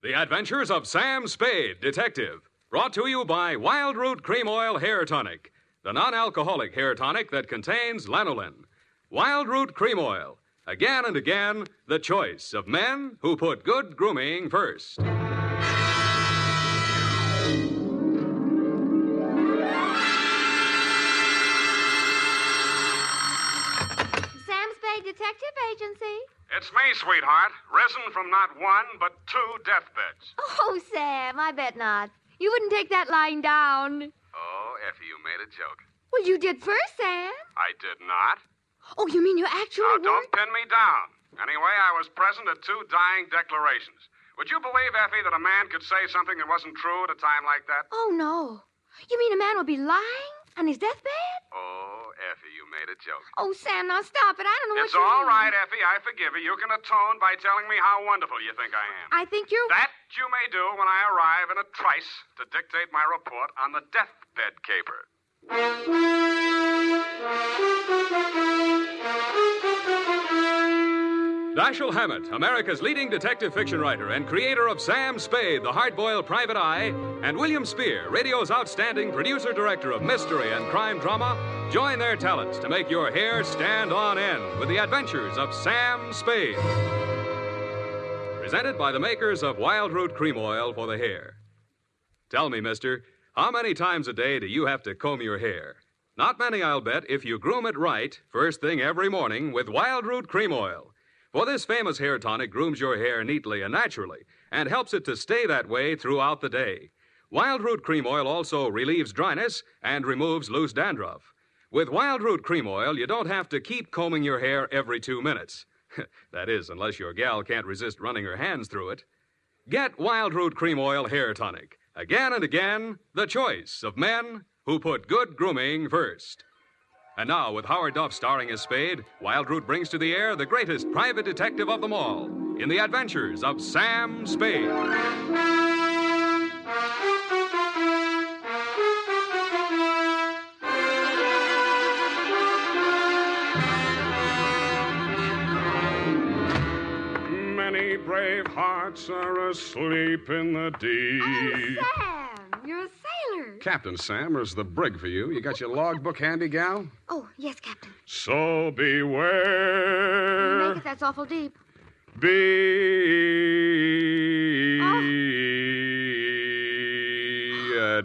The Adventures of Sam Spade, Detective. Brought to you by Wild Root Cream Oil Hair Tonic, the non-alcoholic hair tonic that contains lanolin. Wild Root Cream Oil. Again and again, the choice of men who put good grooming first. Sam Spade Detective Agency. It's me, sweetheart. Risen from not one, but two deathbeds. Oh, Sam, I bet not. You wouldn't take that lying down. Oh, Effie, you made a joke. Well, you did first, Sam. I did not. Oh, you mean you actually Now, weren't? don't pin me down. Anyway, I was present at two dying declarations. Would you believe, Effie, that a man could say something that wasn't true at a time like that? Oh, no. You mean a man will be lying on his deathbed? Oh, Effie, you made a joke. Oh, Sam, now stop it. I don't know It's what you all mean. right, Effie. I forgive you. You can atone by telling me how wonderful you think I am. I think you're... That you may do when I arrive in a trice to dictate my report on the deathbed caper. Dashiell Hammett, America's leading detective fiction writer and creator of Sam Spade, the hard-boiled private eye, and William Spear, radio's outstanding producer-director of mystery and crime drama, join their talents to make your hair stand on end with the Adventures of Sam Spade. Presented by the makers of Wild Root Cream Oil for the hair. Tell me, mister, how many times a day do you have to comb your hair? Not many, I'll bet, if you groom it right, first thing every morning with Wild Root Cream Oil. For this famous hair tonic grooms your hair neatly and naturally and helps it to stay that way throughout the day. Wild Root Cream Oil also relieves dryness and removes loose dandruff. With Wild Root Cream Oil, you don't have to keep combing your hair every 2 minutes. That is, unless your gal can't resist running her hands through it. Get Wild Root Cream Oil Hair Tonic. Again and again, the choice of men who put good grooming first. And now, with Howard Duff starring as Spade, Wild Root brings to the air the greatest private detective of them all in the Adventures of Sam Spade. Many brave hearts are asleep in the deep. Oh, Sam, you're a sailor. Captain Sam, there's the brig for you. You got your logbook handy, gal? Oh, yes, Captain. So beware. Make it, that's awful deep.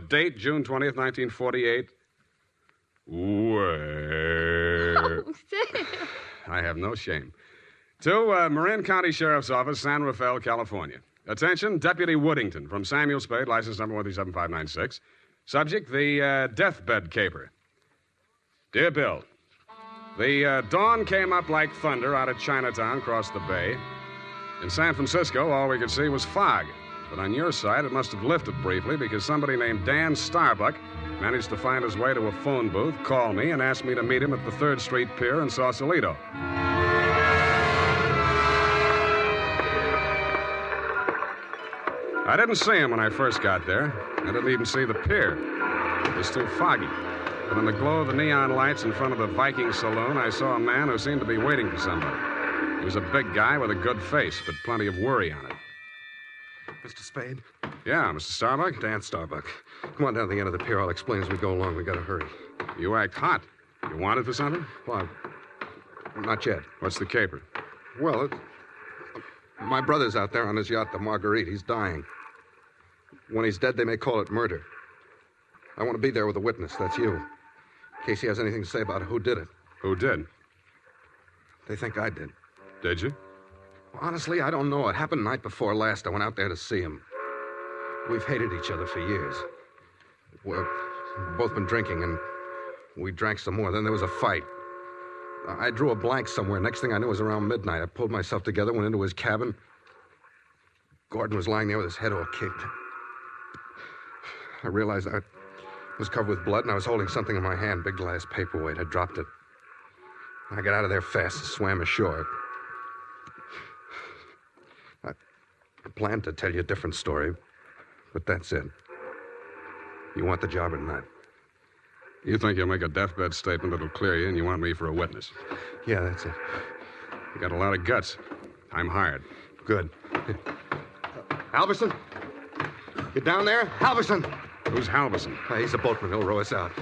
Date June 20th, 1948. Where? Oh, Sam. I have no shame. To Marin County Sheriff's Office, San Rafael, California. Attention, Deputy Woodington from Samuel Spade, license number 137596. Subject, the deathbed caper. Dear Bill, the dawn came up like thunder out of Chinatown across the bay. In San Francisco, all we could see was fog. But on your side, it must have lifted briefly because somebody named Dan Starbuck managed to find his way to a phone booth, call me, and ask me to meet him at the 3rd Street Pier in Sausalito. I didn't see him when I first got there. I didn't even see the pier. It was too foggy. But in the glow of the neon lights in front of the Viking Saloon, I saw a man who seemed to be waiting for somebody. He was a big guy with a good face, but plenty of worry on it. Mr. Spade? Yeah, Mr. Starbuck? Dan Starbuck. Come on down to the end of the pier. I'll explain as we go along. We gotta hurry. You act hot. You wanted for something? Well, not yet. What's the caper? Well, my brother's out there on his yacht, the Marguerite. He's dying. When he's dead, they may call it murder. I want to be there with a witness. That's you. In case he has anything to say about who did it. Who did? They think I did. Did you? Well, honestly, I don't know. It happened the night before last. I went out there to see him. We've hated each other for years. We've both been drinking, and we drank some more. Then there was a fight. I drew a blank somewhere. Next thing I knew, it was around midnight. I pulled myself together, went into his cabin. Gordon was lying there with his head all kicked. I realized I was covered with blood, and I was holding something in my hand, big glass paperweight. I dropped it. I got out of there fast and swam ashore. I planned to tell you a different story, but that's it. You want the job or not? You think you'll make a deathbed statement that'll clear you, and you want me for a witness? Yeah, that's it. You got a lot of guts. I'm hired. Good. Halverson? You down there? Halverson! Who's Halverson? He's a boatman. He'll row us out.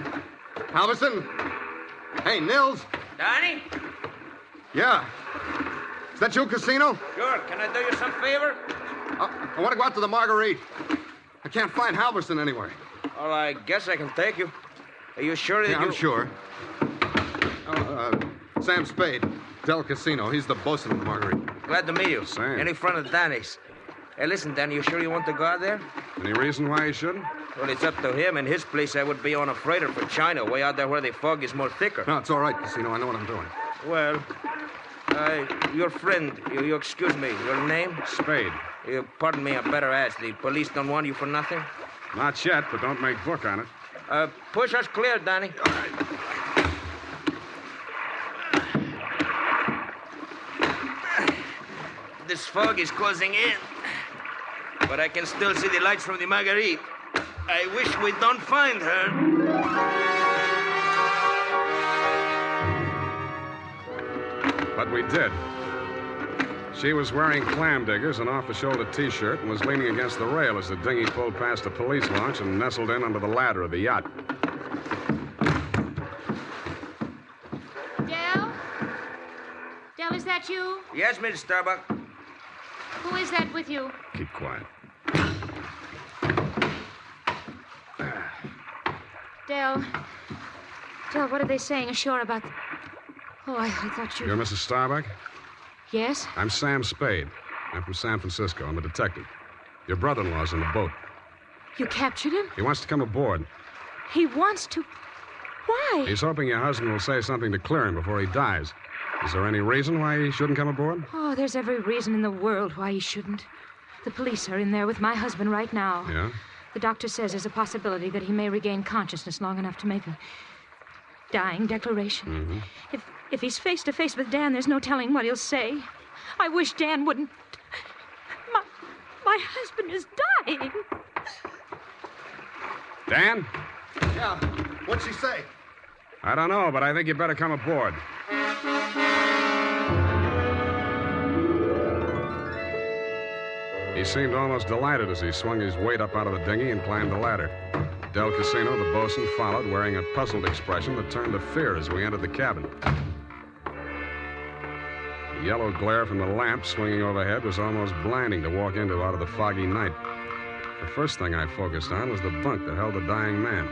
Halverson? Hey, Nils? Donnie? Yeah. Is that you, Casino? Sure. Can I do you some favor? I want to go out to the Marguerite. I can't find Halverson anywhere. Well, I guess I can take you. Are you sure that Yeah, you... I'm sure. Sam Spade, Del Casino. He's the bosun of the Marguerite. Glad to meet you. Sam. Any friend of Danny's. Hey, listen, Danny, you sure you want to go out there? Any reason why he shouldn't? Well, it's up to him. In his place, I would be on a freighter for China, way out there where the fog is more thicker. No, it's all right, Casino. I know what I'm doing. Well, your friend, you excuse me, your name? Spade. Pardon me, I better ask. The police don't want you for nothing? Not yet, but don't make book on it. Push us clear, Danny. All right. This fog is closing in, but I can still see the lights from the Marguerite. I wish we don't find her. But we did. She was wearing clam diggers, an off-the-shoulder T-shirt, and was leaning against the rail as the dinghy pulled past a police launch and nestled in under the ladder of the yacht. Del? Del, is that you? Yes, Miss Starbuck. Who is that with you? Keep quiet. Del, what are they saying ashore about... Oh, I thought you... You're Mrs. Starbuck? Yes? I'm Sam Spade. I'm from San Francisco. I'm a detective. Your brother-in-law's in the boat. You captured him? He wants to come aboard. He wants to... Why? He's hoping your husband will say something to clear him before he dies. Is there any reason why he shouldn't come aboard? Oh, there's every reason in the world why he shouldn't. The police are in there with my husband right now. Yeah? The doctor says there's a possibility that he may regain consciousness long enough to make a dying declaration. Mm-hmm. If he's face to face with Dan, there's no telling what he'll say. I wish Dan wouldn't... My husband is dying. Dan? Yeah. What'd she say? I don't know, but I think you better come aboard. He seemed almost delighted as he swung his weight up out of the dinghy and climbed the ladder. Del Casino, the bosun, followed, wearing a puzzled expression that turned to fear as we entered the cabin. The yellow glare from the lamp swinging overhead was almost blinding to walk into out of the foggy night. The first thing I focused on was the bunk that held the dying man.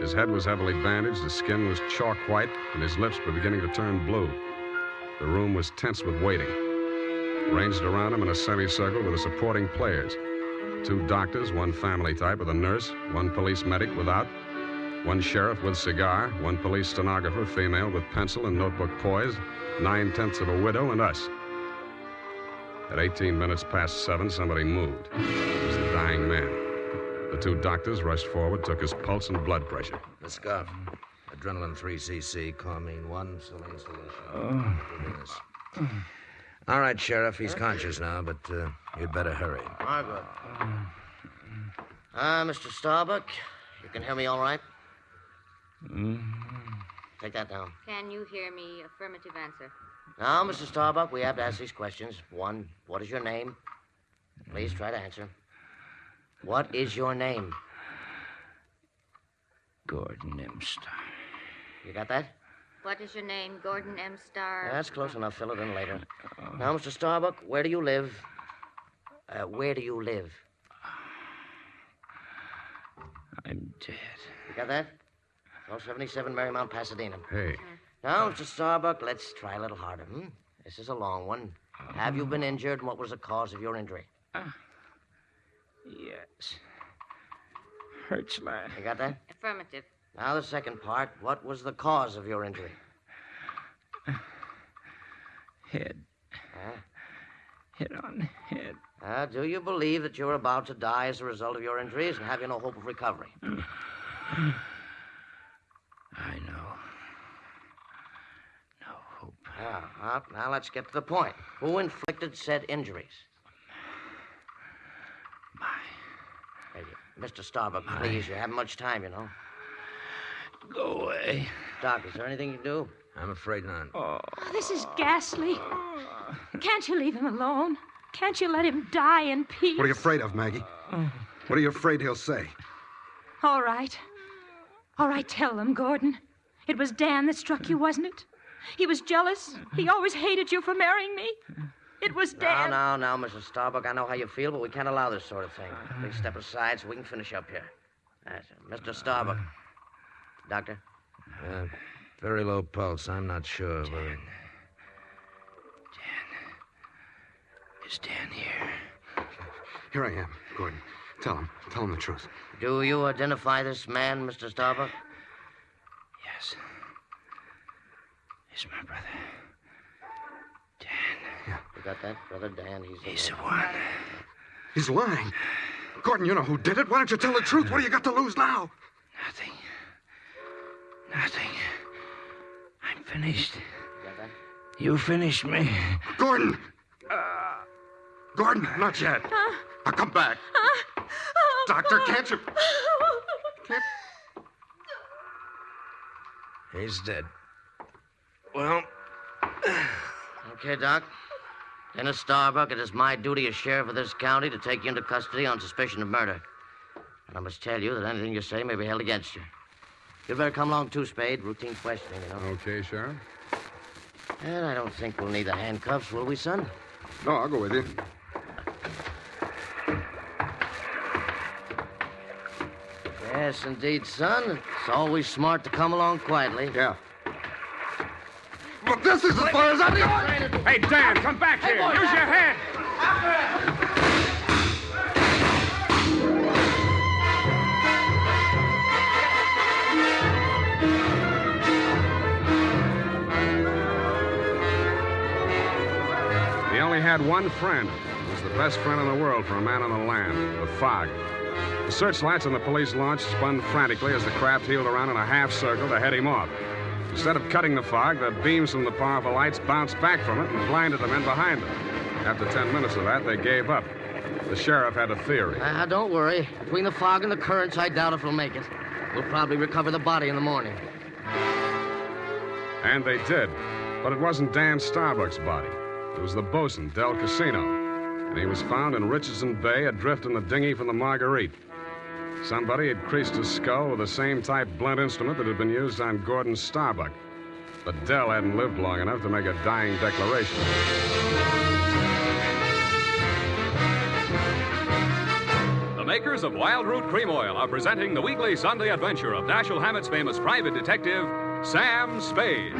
His head was heavily bandaged, his skin was chalk white, and his lips were beginning to turn blue. The room was tense with waiting. Ranged around him in a semicircle were the supporting players. 2 doctors, 1 family type with a nurse, 1 police medic without, 1 sheriff with cigar, 1 police stenographer, female, with pencil and notebook poised, 9/10 of a widow, and us. At 18 minutes past 7, somebody moved. It was the dying man. The 2 doctors rushed forward, took his pulse and blood pressure. The scarf. Adrenaline 3cc, Carmine 1, saline solution. All right, Sheriff, he's conscious now, but you'd better hurry. Margaret. Mr. Starbuck, you can hear me all right? Take that down. Can you hear me? Affirmative answer. Now, Mr. Starbuck, we have to ask these questions. 1, what is your name? Please try to answer. What is your name? Gordon M. Starr. You got that? What is your name? Gordon M. Starr. That's close enough. Fill it in later. Now, Mr. Starbuck, where do you live? Where do you live? I'm dead. You got that? 1277 Marymount, Pasadena. Hey, Now, Mr. Starbuck, let's try a little harder. This is a long one. Have you been injured, and what was the cause of your injury? Yes. Hurts like... You got that? Affirmative. Now, the second part. What was the cause of your injury? Head. Hit on the head. Do you believe that you're about to die as a result of your injuries, and have you no hope of recovery? I know. No hope. Now let's get to the point. Who inflicted said injuries? Hey, Mr. Starbuck, please, you haven't much time, you know. Go away. Doc, is there anything you can do? I'm afraid not. Oh, this is ghastly. Can't you leave him alone? Can't you let him die in peace? What are you afraid of, Maggie? What are you afraid he'll say? All right. All right, tell them, Gordon. It was Dan that struck you, wasn't it? He was jealous. He always hated you for marrying me. It was Dan. Now, Mrs. Starbuck, I know how you feel, but we can't allow this sort of thing. Please step aside so we can finish up here. That's it. Mr. Starbuck. Doctor? Very low pulse. I'm not sure whether... Dan. Is Dan here? Here I am, Gordon. Tell him the truth. Do you identify this man, Mr. Starbuck? Yes. He's my brother. Dan. Yeah. You got that? Brother Dan, He's the one. He's lying. Gordon, you know who did it. Why don't you tell the truth? What do you got to lose now? Nothing. I'm finished. You got that? You finished me. Gordon! Gordon, not yet. Now come back. Doctor, can't you... Can't... He's dead. Well... Okay, Doc. Dennis Starbuck, it is my duty as sheriff of this county to take you into custody on suspicion of murder. And I must tell you that anything you say may be held against you. You'd better come along, too, Spade. Routine questioning, you know. Okay, Sheriff. And I don't think we'll need the handcuffs, will we, son? No, I'll go with you. Yes, indeed, son. It's always smart to come along quietly. Yeah. But this is as far as I'm going. Hey, Dan, come back here. Use your head. He only had one friend. He was the best friend in the world for a man on the land, the fog. The searchlights on the police launch spun frantically as the craft heeled around in a half circle to head him off. Instead of cutting the fog, the beams from the powerful lights bounced back from it and blinded the men behind them. After 10 minutes of that, they gave up. The sheriff had a theory. Don't worry. Between the fog and the currents, I doubt if we'll make it. We'll probably recover the body in the morning. And they did. But it wasn't Dan Starbuck's body. It was the bosun, Del Casino. And he was found in Richardson Bay, adrift in the dinghy from the Marguerite. Somebody had creased his skull with the same type blunt instrument that had been used on Gordon Starbuck. But Dell hadn't lived long enough to make a dying declaration. The makers of Wild Root Cream Oil are presenting the weekly Sunday adventure of Dashiell Hammett's famous private detective, Sam Spade.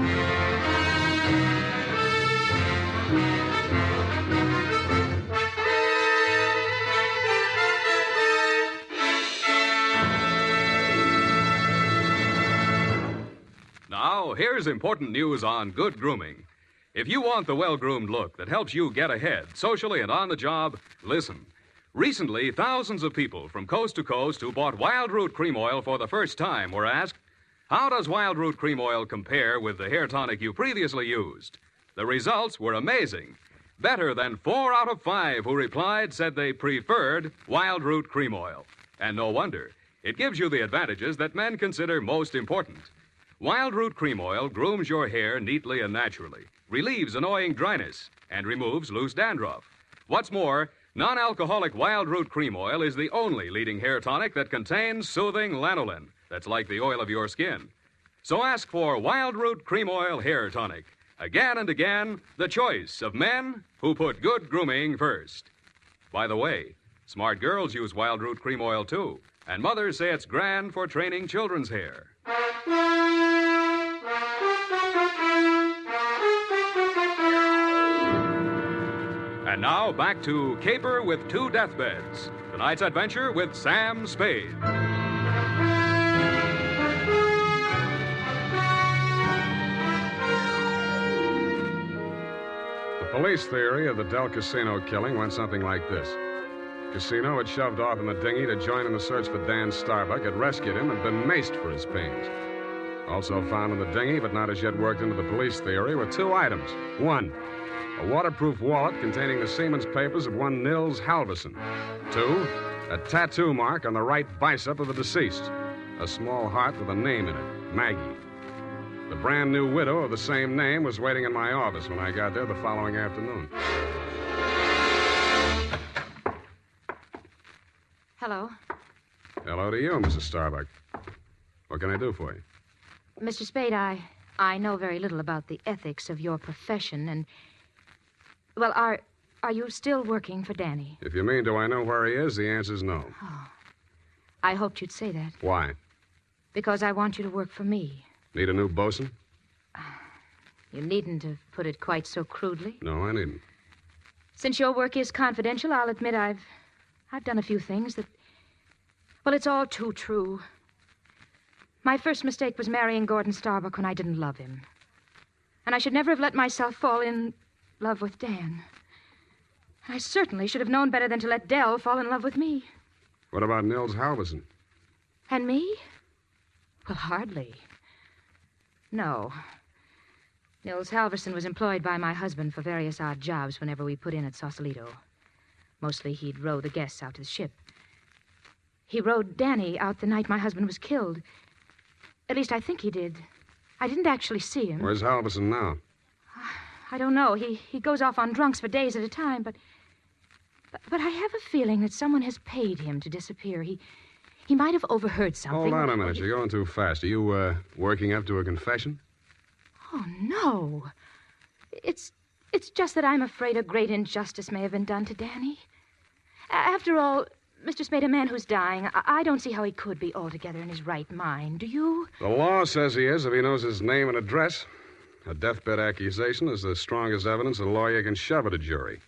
Now, here's important news on good grooming. If you want the well-groomed look that helps you get ahead, socially and on the job, listen. Recently, thousands of people from coast to coast who bought Wild Root Cream Oil for the first time were asked, how does Wild Root Cream Oil compare with the hair tonic you previously used? The results were amazing. Better than 4 out of 5 who replied said they preferred Wild Root Cream Oil. And no wonder. It gives you the advantages that men consider most important. Wild Root Cream Oil grooms your hair neatly and naturally, relieves annoying dryness, and removes loose dandruff. What's more, non-alcoholic Wild Root Cream Oil is the only leading hair tonic that contains soothing lanolin, that's like the oil of your skin. So ask for Wild Root Cream Oil Hair Tonic. Again and again, the choice of men who put good grooming first. By the way, smart girls use Wild Root Cream Oil, too, and mothers say it's grand for training children's hair. And now, back to Caper with 2 Deathbeds. Tonight's adventure with Sam Spade. The police theory of the Del Casino killing went something like this. Casino had shoved off in the dinghy to join in the search for Dan Starbuck, had rescued him, and been maced for his pains. Also found in the dinghy, but not as yet worked into the police theory, were 2 items. 1, a waterproof wallet containing the seaman's papers of one Nils Halverson. 2, a tattoo mark on the right bicep of the deceased. A small heart with a name in it, Maggie. The brand new widow of the same name was waiting in my office when I got there the following afternoon. Hello. Hello to you, Mrs. Starbuck. What can I do for you? Mr. Spade, I know very little about the ethics of your profession, and... Well, are you still working for Danny? If you mean, do I know where he is, the answer's no. Oh. I hoped you'd say that. Why? Because I want you to work for me. Need a new bosun? You needn't have put it quite so crudely. No, I needn't. Since your work is confidential, I'll admit I've done a few things that... Well, it's all too true. My first mistake was marrying Gordon Starbuck when I didn't love him. And I should never have let myself fall in love with Dan. I certainly should have known better than to let Dell fall in love with me. What about Nils Halverson? And me? Well, hardly. No. Nils Halverson was employed by my husband for various odd jobs whenever we put in at Sausalito. Mostly he'd row the guests out to the ship. He rowed Danny out the night my husband was killed. At least I think he did. I didn't actually see him. Where's Halverson now? I don't know. He goes off on drunks for days at a time, but I have a feeling that someone has paid him to disappear. He might have overheard something. Hold on a minute. You're going too fast. Are you, working up to a confession? Oh, no. It's just that I'm afraid a great injustice may have been done to Danny. After all, Mr. Spade, a man who's dying, I don't see how he could be altogether in his right mind. Do you? The law says he is if he knows his name and address. A deathbed accusation is the strongest evidence a lawyer can shove at a jury.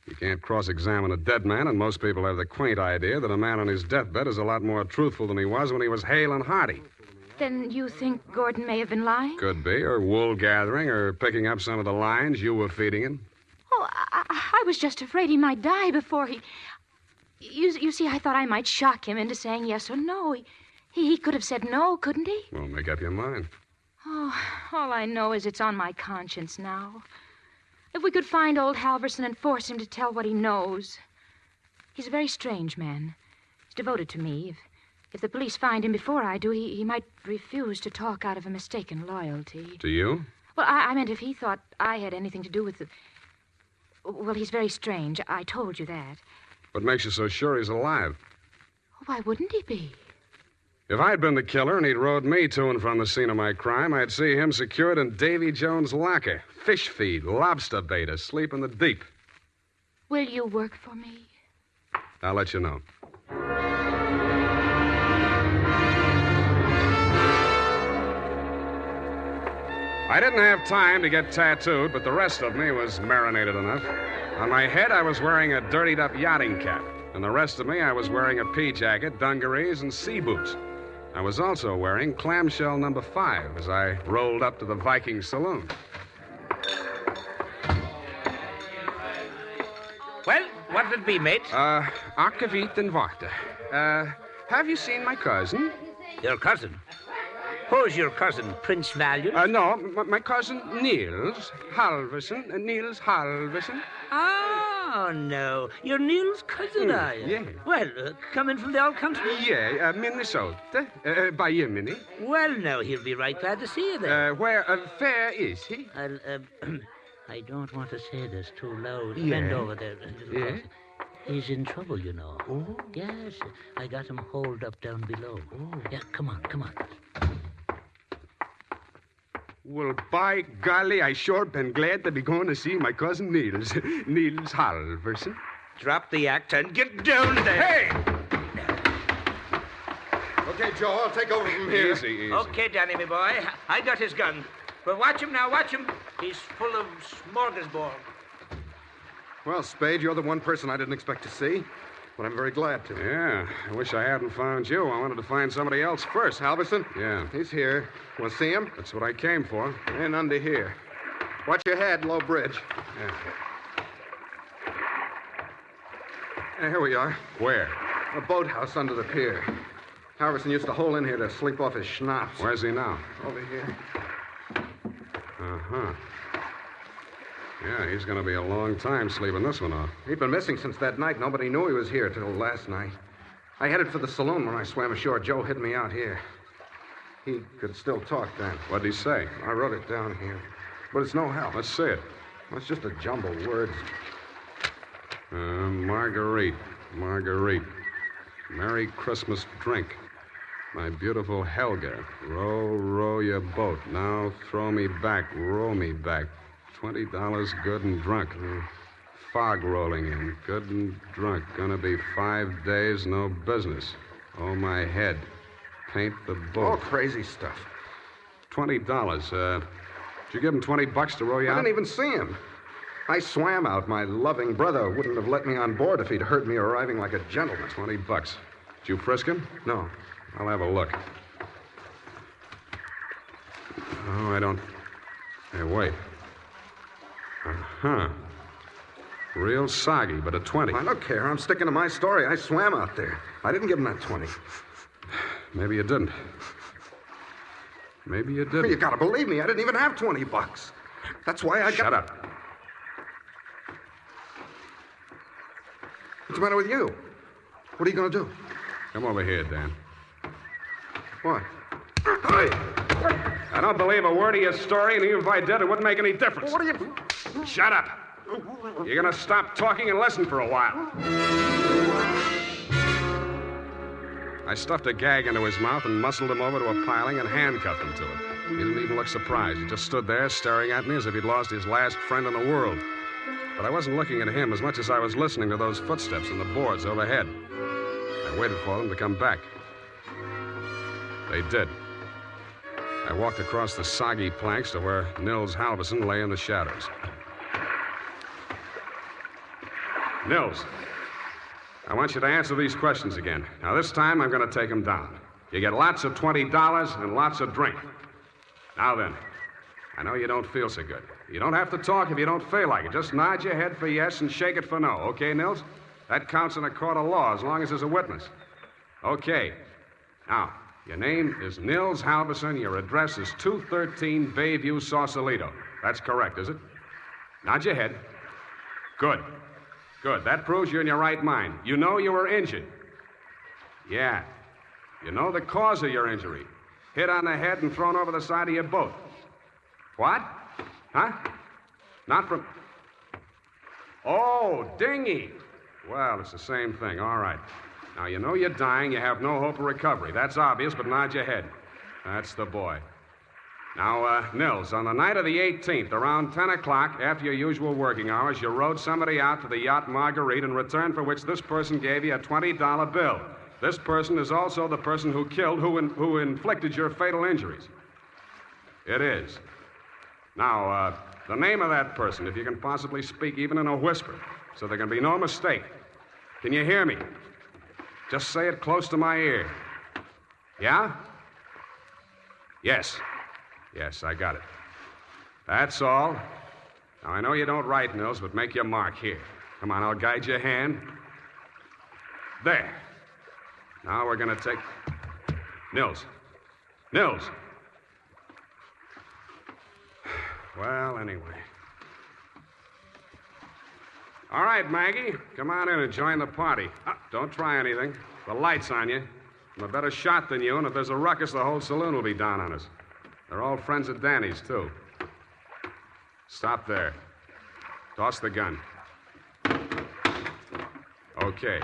You can't cross-examine a dead man, and most people have the quaint idea that a man on his deathbed is a lot more truthful than he was when he was hale and hearty. Then you think Gordon may have been lying? Could be, or wool gathering, or picking up some of the lines you were feeding him. Oh, I was just afraid he might die before he... You see, I thought I might shock him into saying yes or no. He could have said no, couldn't he? Well, make up your mind. Oh, all I know is it's on my conscience now. If we could find old Halverson and force him to tell what he knows. He's a very strange man. He's devoted to me. If the police find him before I do, he might refuse to talk out of a mistaken loyalty. To you? Well, I meant if he thought I had anything to do with the... Well, he's very strange. I told you that. What makes you so sure he's alive? Why wouldn't he be? If I'd been the killer and he'd rode me to and from the scene of my crime, I'd see him secured in Davy Jones' locker. Fish feed, lobster bait, asleep in the deep. Will you work for me? I'll let you know. I didn't have time to get tattooed, but the rest of me was marinated enough. On my head, I was wearing a dirtied-up yachting cap. And the rest of me, I was wearing a pea jacket, dungarees, and sea boots. I was also wearing clamshell number 5 as I rolled up to the Viking saloon. Well, what'll it be, mate? Akavit and Wachter. Have you seen my cousin? Your cousin? Who's your cousin, Prince Valiant? No, my cousin Niels Halverson. Niels Halverson. Oh, no. You're Neil's cousin, are you? Yeah. Well, coming from the old country? Yeah, Minnesota. By you, Minnie. Well, no, he'll be right glad to see you there. Where fair is he? I don't want to say this too loud. Yeah. Bend over there. Yeah? He's in trouble, you know. Oh. Yes, I got him holed up down below. Oh. Yeah, come on. Well, by golly, I sure been glad to be going to see my cousin Niels. Niels Halverson. Drop the act and get down there. Hey! Okay, Joe, I'll take over from here. Easy. Okay, Danny, my boy. I got his gun. But watch him now, watch him. He's full of smorgasbord. Well, Spade, you're the one person I didn't expect to see, but I'm very glad to. Yeah, I wish I hadn't found you. I wanted to find somebody else first. Halverson? Yeah. He's here. Want to see him? That's what I came for. And under here. Watch your head, low bridge. Yeah. Here we are. Where? A boathouse under the pier. Halverson used to hole in here to sleep off his schnapps. Where's he now? Over here. Uh-huh. Yeah, he's going to be a long time sleeping this one off. He'd been missing since that night. Nobody knew he was here till last night. I headed for the saloon when I swam ashore. Joe hid me out here. He could still talk then. What'd he say? I wrote it down here. But it's no help. Let's see it. It's just a jumble of words. Marguerite. Merry Christmas drink. My beautiful Helga. Row, row your boat. Now throw me back, row me back. $20 good and drunk. Fog rolling in. Good and drunk. Gonna be 5 days, no business. Oh, my head. Paint the boat. All crazy stuff. $20. Did you give him $20 to row you I out? didn't even see him. I swam out. My loving brother wouldn't have let me on board if he'd heard me arriving like a gentleman. $20. Did you frisk him? No. I'll have a look. Oh, I don't... Hey, wait. Uh-huh. Real soggy, but a 20. Now, look here. I'm sticking to my story. I swam out there. I didn't give him that 20. Maybe you didn't. Maybe you didn't. You gotta believe me. I didn't even have $20. That's why I got... Shut up. What's the matter with you? What are you gonna do? Come over here, Dan. What? I don't believe a word of your story, and even if I did, it wouldn't make any difference. What are you... Shut up. You're going to stop talking and listen for a while. I stuffed a gag into his mouth and muscled him over to a piling and handcuffed him to it. He didn't even look surprised. He just stood there staring at me as if he'd lost his last friend in the world. But I wasn't looking at him as much as I was listening to those footsteps in the boards overhead. I waited for them to come back. They did. I walked across the soggy planks to where Nils Halverson lay in the shadows. Nils, I want you to answer these questions again. Now, this time, I'm going to take them down. You get lots of $20 and lots of drink. Now then, I know you don't feel so good. You don't have to talk if you don't feel like it. Just nod your head for yes and shake it for no. Okay, Nils? That counts in a court of law as long as there's a witness. Okay. Now, your name is Nils Halverson. Your address is 213 Bayview, Sausalito. That's correct, is it? Nod your head. Good. Good. That proves you're in your right mind. You know you were injured. Yeah. You know the cause of your injury. Hit on the head and thrown over the side of your boat. What? Huh? Not from... Oh, dinghy. Well, it's the same thing. All right. Now, you know you're dying. You have no hope of recovery. That's obvious, but nod your head. That's the boy. Now, Nils, on the night of the 18th, around 10 o'clock, after your usual working hours, you rowed somebody out to the yacht Marguerite, in return for which this person gave you a $20 bill. This person is also the person who killed, who inflicted your fatal injuries. It is. Now, the name of that person, if you can possibly speak even in a whisper, so there can be no mistake. Can you hear me? Just say it close to my ear. Yeah? Yes. Yes, I got it. That's all. Now, I know you don't write, Nils, but make your mark here. Come on, I'll guide your hand. There. Now we're going to take... Nils. Nils. Well, anyway. All right, Maggie. Come on in and join the party. Don't try anything. The light's on you. I'm a better shot than you, and if there's a ruckus, the whole saloon will be down on us. They're all friends of Danny's, too. Stop there. Toss the gun. Okay.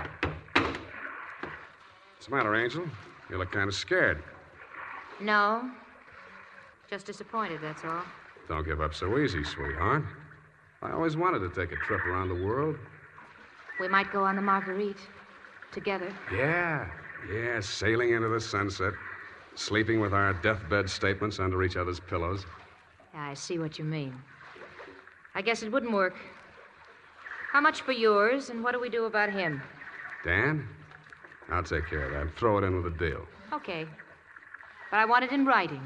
What's the matter, Angel? You look kind of scared. No. Just disappointed, that's all. Don't give up so easy, sweetheart. I always wanted to take a trip around the world. We might go on the Marguerite. Together. Yeah, sailing into the sunset. Sleeping with our deathbed statements under each other's pillows. Yeah, I see what you mean. I guess it wouldn't work. How much for yours, and what do we do about him? Dan? I'll take care of that. Throw it in with a deal. Okay. But I want it in writing.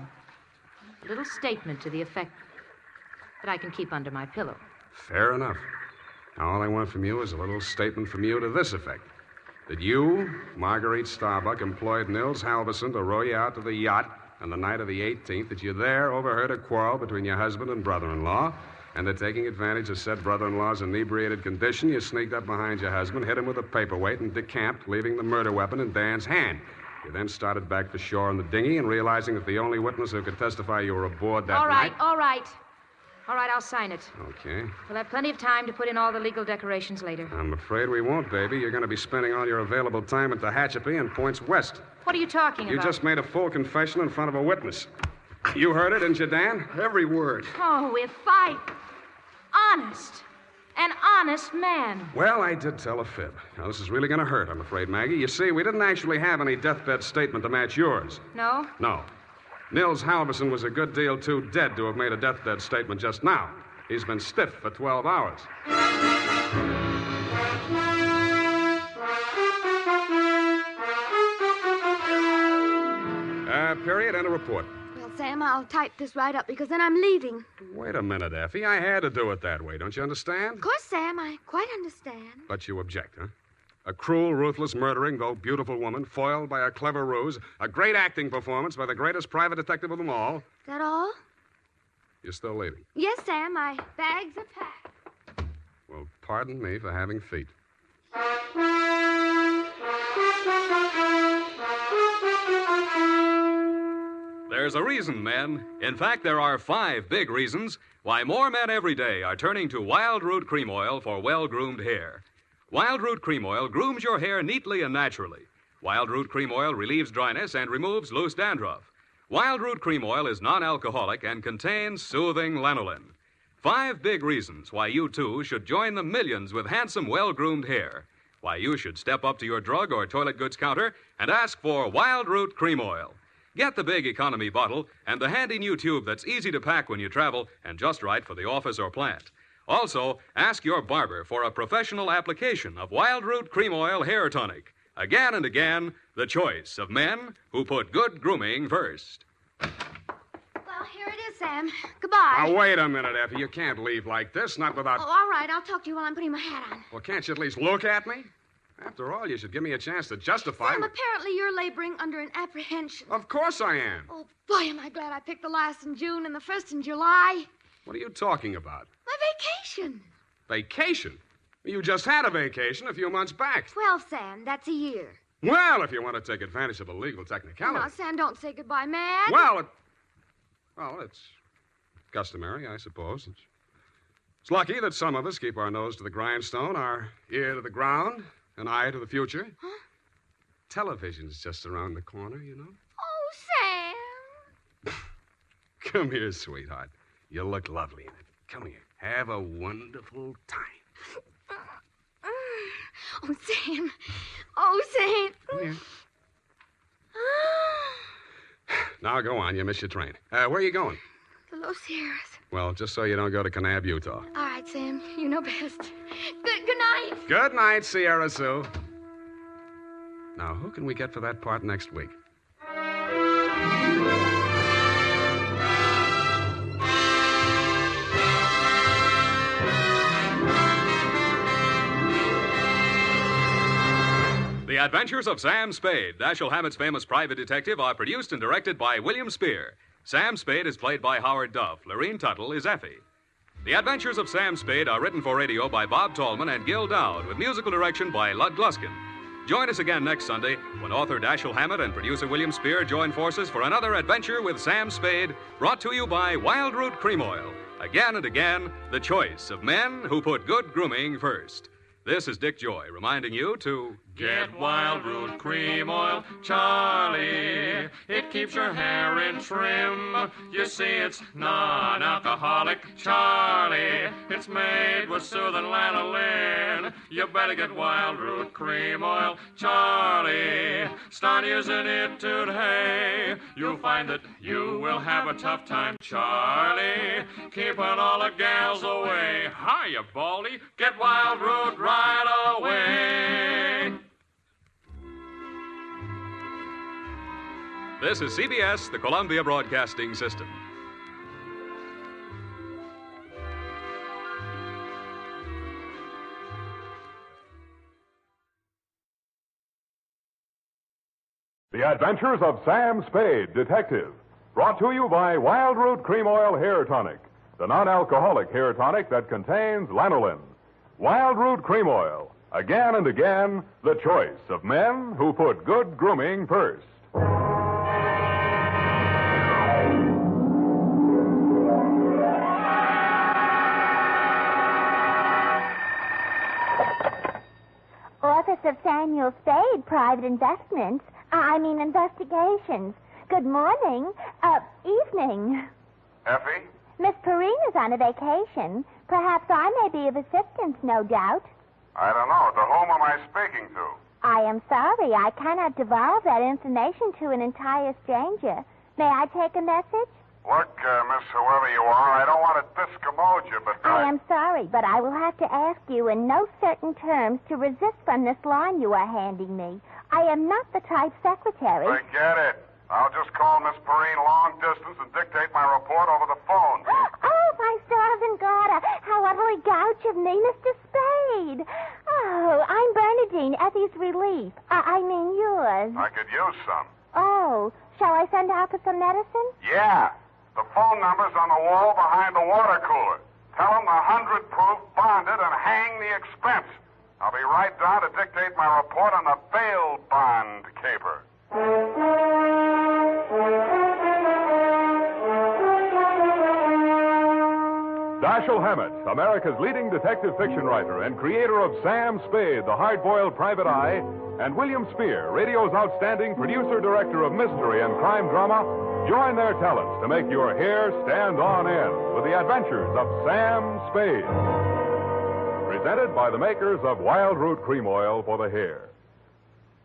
A little statement to the effect that I can keep under my pillow. Fair enough. Now, all I want from you is a little statement from you to this effect. That you, Marguerite Starbuck, employed Nils Halverson to row you out to the yacht on the night of the 18th, that you there overheard a quarrel between your husband and brother-in-law, and that taking advantage of said brother-in-law's inebriated condition, you sneaked up behind your husband, hit him with a paperweight, and decamped, leaving the murder weapon in Dan's hand. You then started back for shore in the dinghy, and realizing that the only witness who could testify you were aboard that night... All right. All right, I'll sign it. Okay. We'll have plenty of time to put in all the legal decorations later. I'm afraid we won't, baby. You're going to be spending all your available time at Tehachapi and points west. What are you talking You about? just made a full confession in front of a witness. You heard it, didn't you, Dan? Every word. Oh, if I... Honest. An honest man. Well, I did tell a fib. Now, this is really going to hurt, I'm afraid, Maggie. You see, we didn't actually have any deathbed statement to match yours. No? No. Nils Halverson was a good deal too dead to have made a deathbed statement just now. He's been stiff for 12 hours. Period, and a report. Well, Sam, I'll type this right up because then I'm leaving. Wait a minute, Effie. I had to do it that way. Don't you understand? Of course, Sam, I quite understand. But you object, huh? A cruel, ruthless, murdering, though beautiful woman, foiled by a clever ruse, a great acting performance by the greatest private detective of them all. Is that all? You're still leaving. Yes, Sam, my bags are packed. Well, pardon me for having feet. There's a reason, men. In fact, there are 5 big reasons why more men every day are turning to Wild Root Cream Oil for well-groomed hair. Wild Root Cream Oil grooms your hair neatly and naturally. Wild Root Cream Oil relieves dryness and removes loose dandruff. Wild Root Cream Oil is non-alcoholic and contains soothing lanolin. 5 big reasons why you, too, should join the millions with handsome, well-groomed hair. Why you should step up to your drug or toilet goods counter and ask for Wild Root Cream Oil. Get the big economy bottle and the handy new tube that's easy to pack when you travel and just right for the office or plant. Also, ask your barber for a professional application of Wild Root Cream Oil Hair Tonic. Again and again, the choice of men who put good grooming first. Well, here it is, Sam. Goodbye. Now, wait a minute, Effie. You can't leave like this, not without... Oh, all right. I'll talk to you while I'm putting my hat on. Well, can't you at least look at me? After all, you should give me a chance to justify... Sam, apparently you're laboring under an apprehension. Of course I am. Oh, boy, am I glad I picked the last in June and the first in July. What are you talking about? My vacation. Vacation? You just had a vacation a few months back. 12, Sam. That's a year. Well, if you want to take advantage of a legal technicality... No, Sam, don't say goodbye, man. Well, it's customary, I suppose. It's lucky that some of us keep our nose to the grindstone, our ear to the ground, an eye to the future. Huh? Television's just around the corner, you know. Oh, Sam. Come here, sweetheart. You look lovely in it. Come here. Have a wonderful time. Oh, Sam. Oh, Sam. Come here. Now, go on. You missed your train. Where are you going? The Los Sierras. Well, just so you don't go to Kanab, Utah. All right, Sam. You know best. Good night. Good night, Sierra Sue. Now, who can we get for that part next week? The Adventures of Sam Spade, Dashiell Hammett's famous private detective, are produced and directed by William Spear. Sam Spade is played by Howard Duff. Lorene Tuttle is Effie. The Adventures of Sam Spade are written for radio by Bob Tallman and Gil Dowd, with musical direction by Lud Gluskin. Join us again next Sunday when author Dashiell Hammett and producer William Spear join forces for another adventure with Sam Spade, brought to you by Wild Root Cream Oil. Again and again, the choice of men who put good grooming first. This is Dick Joy reminding you to... Get Wild Root Cream Oil, Charlie. It keeps your hair in trim. You see, it's non-alcoholic, Charlie. It's made with soothing lanolin. You better get Wild Root Cream Oil, Charlie. Start using it today. You'll find that you will have a tough time, Charlie. Keeping all the gals away. Hiya, Baldy. Get Wild Root right away. This is CBS, the Columbia Broadcasting System. The Adventures of Sam Spade, Detective. Brought to you by Wild Root Cream Oil Hair Tonic, the non-alcoholic hair tonic that contains lanolin. Wild Root Cream Oil. Again and again, the choice of men who put good grooming first. Office of Samuel Spade, Private Investigations. Good morning. Evening. Effie? Miss Perrine is on a vacation. Perhaps I may be of assistance, no doubt. I don't know. To whom am I speaking to? I am sorry. I cannot divulge that information to an entire stranger. May I take a message? Look, Miss whoever you are, I don't want to discommode you, but I am sorry, but I will have to ask you in no certain terms to resist from this line you are handing me. I am not the type secretary. Forget it. I'll just call Miss Perrine long distance and dictate my report over the phone. Oh, my stars and garter. How utterly gouch of me, Mr. Spade. Oh, I'm Bernadine, Effie's relief. I mean yours. I could use some. Oh, shall I send out for some medicine? Yeah. The phone number's on the wall behind the water cooler. Tell them the 100 proof bonded and hang the expense. I'll be right down to dictate my report on the bail bond caper. Dashiell Hammett, America's leading detective fiction writer and creator of Sam Spade, the hard-boiled private eye, and William Spear, radio's outstanding producer-director of mystery and crime drama, join their talents to make your hair stand on end with the Adventures of Sam Spade. Presented by the makers of Wild Root Cream Oil for the hair.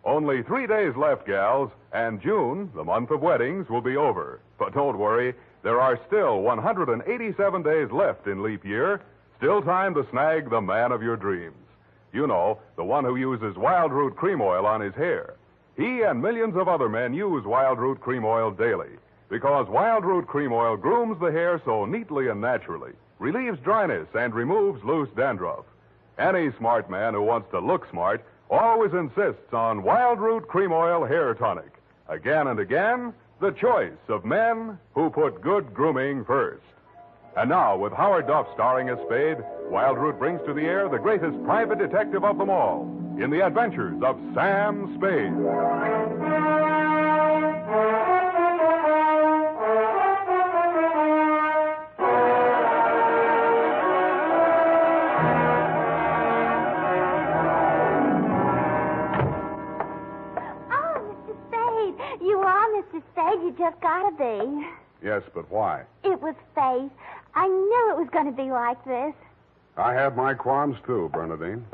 Only 3 days left, gals, and June, the month of weddings, will be over. But don't worry, there are still 187 days left in leap year, still time to snag the man of your dreams. You know, the one who uses Wild Root Cream Oil on his hair. He and millions of other men use Wild Root Cream Oil daily because Wild Root Cream Oil grooms the hair so neatly and naturally, relieves dryness, and removes loose dandruff. Any smart man who wants to look smart always insists on Wild Root Cream Oil Hair Tonic. Again and again, the choice of men who put good grooming first. And now, with Howard Duff starring as Spade, Wild Root brings to the air the greatest private detective of them all in the Adventures of Sam Spade. You just gotta be. Yes, but why? It was fate. I knew it was going to be like this. I have my qualms, too, Bernadine.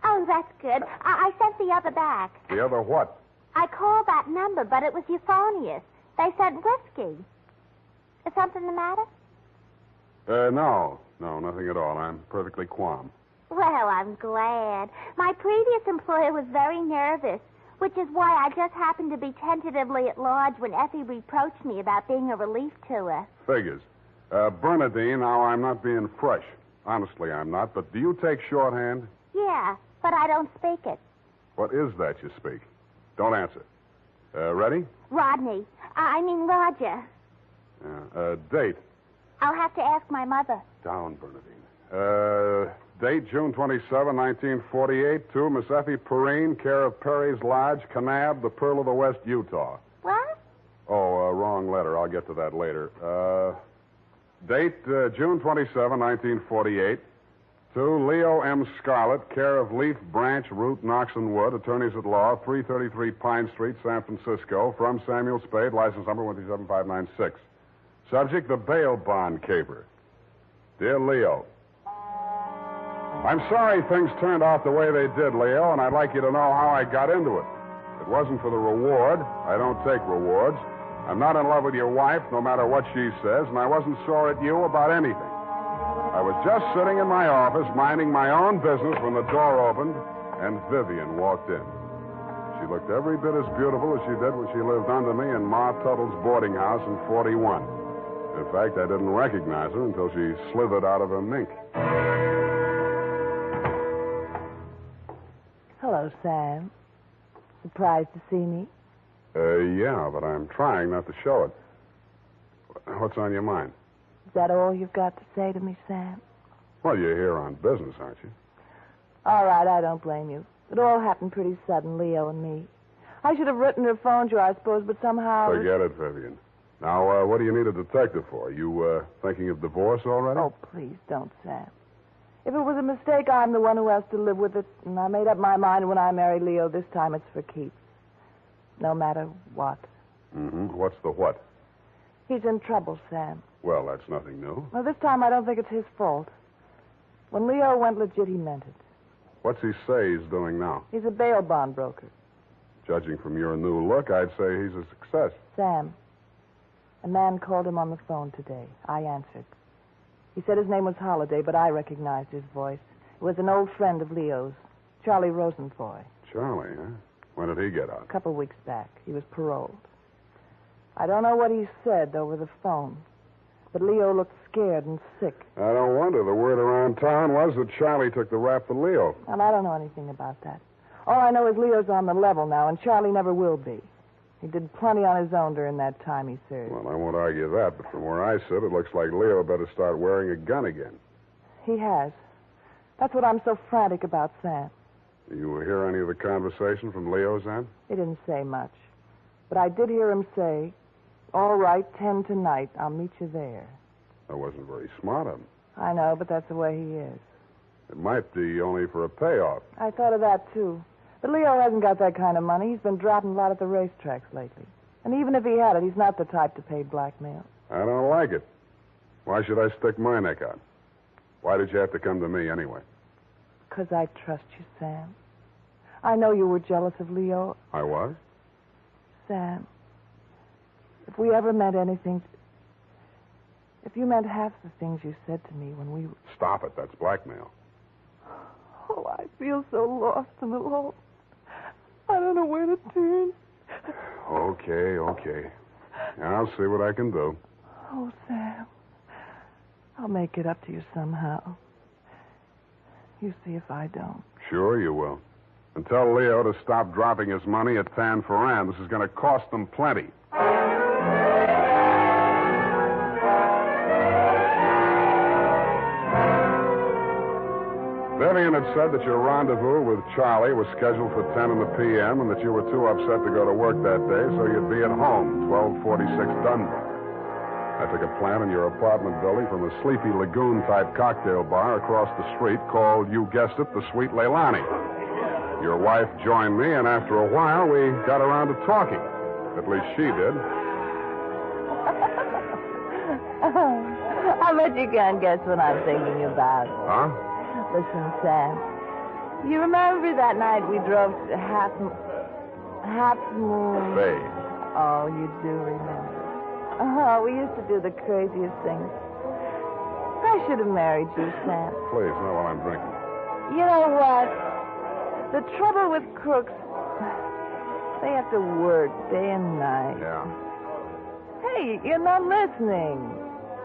Oh, that's good. I sent the other back. The other what? I called that number, but it was euphonious. They said whiskey. Is something the matter? No, nothing at all. I'm perfectly calm. Well, I'm glad. My previous employer was very nervous, which is why I just happened to be tentatively at large when Effie reproached me about being a relief to her. Figures. Bernadine, now I'm not being fresh. Honestly, I'm not. But do you take shorthand? Yeah, but I don't speak it. What is that you speak? Don't answer. Ready? Rodney. I mean Roger. Date. I'll have to ask my mother. Down, Bernadine. Date, June 27, 1948, to Miss Effie Perrine, care of Perry's Lodge, Kanab, the Pearl of the West, Utah. What? Oh, wrong letter. I'll get to that later. Date, June 27, 1948, to Leo M. Scarlett, care of Leaf Branch, Root, Knox and Wood, attorneys at law, 333 Pine Street, San Francisco, from Samuel Spade, license number 137596. Subject, the bail bond caper. Dear Leo, I'm sorry things turned out the way they did, Leo, and I'd like you to know how I got into it. It wasn't for the reward. I don't take rewards. I'm not in love with your wife, no matter what she says, and I wasn't sore at you about anything. I was just sitting in my office, minding my own business, when the door opened, and Vivian walked in. She looked every bit as beautiful as she did when she lived under me in Ma Tuttle's boarding house in 41. In fact, I didn't recognize her until she slithered out of her mink. Hello, Sam. Surprised to see me? Yeah, but I'm trying not to show it. What's on your mind? Is that all you've got to say to me, Sam? Well, you're here on business, aren't you? All right, I don't blame you. It all happened pretty sudden, Leo and me. I should have written or phoned you, I suppose, but somehow... Forget it, Vivian. Now, what do you need a detective for? You, thinking of divorce already? Oh, please don't, Sam. If it was a mistake, I'm the one who has to live with it. And I made up my mind when I married Leo. This time it's for keeps. No matter what. Mm-hmm. What's the what? He's in trouble, Sam. Well, that's nothing new. Well, this time I don't think it's his fault. When Leo went legit, he meant it. What's he say he's doing now? He's a bail bond broker. Judging from your new look, I'd say he's a success. Sam, a man called him on the phone today. I answered. He said his name was Holliday, but I recognized his voice. It was an old friend of Leo's, Charlie Rosenfoy. Charlie, huh? When did he get out? A couple weeks back. He was paroled. I don't know what he said over the phone, but Leo looked scared and sick. I don't wonder. The word around town was that Charlie took the rap for Leo. Well, I don't know anything about that. All I know is Leo's on the level now, and Charlie never will be. He did plenty on his own during that time he served. Well, I won't argue that, but from where I sit, it looks like Leo better start wearing a gun again. He has. That's what I'm so frantic about, Sam. You hear any of the conversation from Leo's end? He didn't say much. But I did hear him say, "All right, 10 tonight. I'll meet you there." That wasn't very smart of him. I know, but that's the way he is. It might be only for a payoff. I thought of that, too. But Leo hasn't got that kind of money. He's been dropping a lot at the racetracks lately. And even if he had it, he's not the type to pay blackmail. I don't like it. Why should I stick my neck out? Why did you have to come to me anyway? 'Cause I trust you, Sam. I know you were jealous of Leo. I was? Sam, if we ever meant anything... If you meant half the things you said to me when we... Stop it. That's blackmail. Oh, I feel so lost and alone. I don't know where to turn. Okay. I'll see what I can do. Oh, Sam. I'll make it up to you somehow. You see if I don't. Sure you will. And tell Leo to stop dropping his money at Tan Ferran. This is going to cost them plenty. Vivian had said that your rendezvous with Charlie was scheduled for 10 in the p.m. and that you were too upset to go to work that day, so you'd be at home, 1246 Dunbar. I took a plant in your apartment building from a sleepy lagoon-type cocktail bar across the street called, you guessed it, the Sweet Leilani. Your wife joined me, and after a while, we got around to talking. At least she did. I bet you can't guess what I'm thinking about. Huh? Listen, Sam. You remember that night we drove to Half Moon? Bay. Oh, you do remember. Oh, we used to do the craziest things. I should have married you, Sam. Please, not while I'm drinking. You know what? The trouble with crooks, they have to work day and night. Yeah. Hey, you're not listening.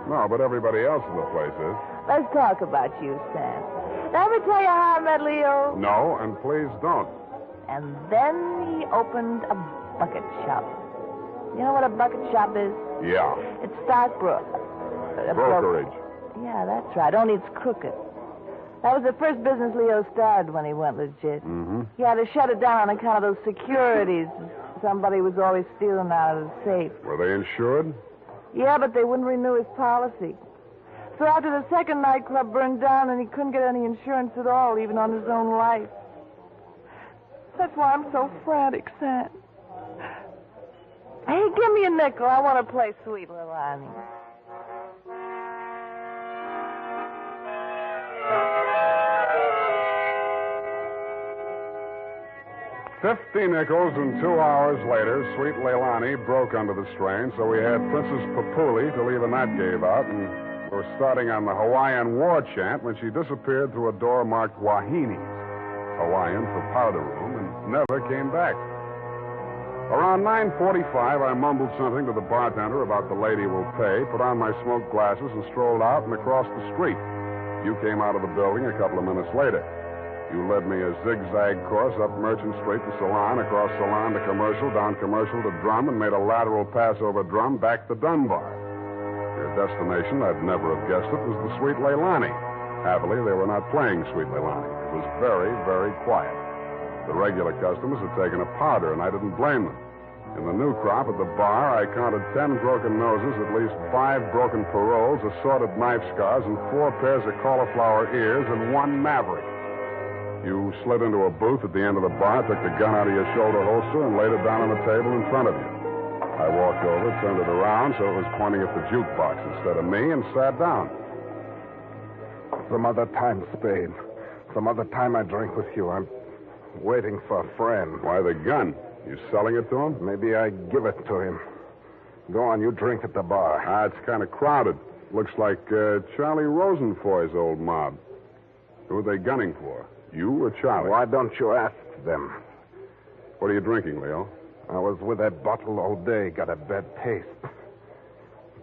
No, but everybody else in the place is. Let's talk about you, Sam. Did I ever tell you how I met Leo? No, and please don't. And then he opened a bucket shop. You know what a bucket shop is? Yeah. It's stockbrokerage. Yeah, that's right. Only it's crooked. That was the first business Leo started when he went legit. Mm-hmm. He had to shut it down on account of those securities. Somebody was always stealing out of the safe. Were they insured? Yeah, but they wouldn't renew his policy. So after the second nightclub burned down and he couldn't get any insurance at all, even on his own life. That's why I'm so frantic, Sam. Hey, give me a nickel. I want to play Sweet Leilani. $50 nickels, and 2 hours later, Sweet Leilani broke under the strain, so we had Princess Papuli to leave a night gave out, and we're starting on the Hawaiian war chant when she disappeared through a door marked Wahines, Hawaiian for powder room, and never came back. Around 9:45, I mumbled something to the bartender about the lady will pay, put on my smoke glasses, and strolled out and across the street. You came out of the building a couple of minutes later. You led me a zigzag course up Merchant Street to Salon, across Salon to Commercial, down Commercial to Drum, and made a lateral pass over Drum back to Dunbar. Your destination, I'd never have guessed it, was the Sweet Leilani. Happily, they were not playing Sweet Leilani. It was very, very quiet. The regular customers had taken a powder, and I didn't blame them. In the new crop at the bar, I counted 10 broken noses, at least 5 broken paroles, assorted knife scars, and 4 pairs of cauliflower ears, and 1 maverick. You slid into a booth at the end of the bar, took the gun out of your shoulder holster, and laid it down on the table in front of you. I walked over, turned it around so it was pointing at the jukebox instead of me, and sat down. Some other time, Spade. Some other time I drink with you. I'm waiting for a friend. Why the gun? You selling it to him? Maybe I give it to him. Go on, you drink at the bar. It's kind of crowded. Looks like Charlie Rosenfoy's old mob. Who are they gunning for? You or Charlie? Why don't you ask them? What are you drinking, Leo? I was with that bottle all day. Got a bad taste.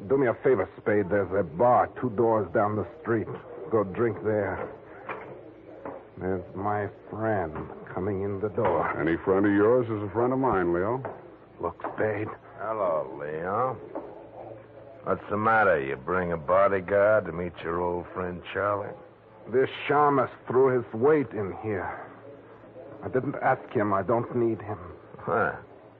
Do me a favor, Spade. There's a bar 2 doors down the street. Go drink there. There's my friend coming in the door. Any friend of yours is a friend of mine, Leo. Look, Spade. Hello, Leo. What's the matter? You bring a bodyguard to meet your old friend Charlie? This shamus threw his weight in here. I didn't ask him. I don't need him. Huh.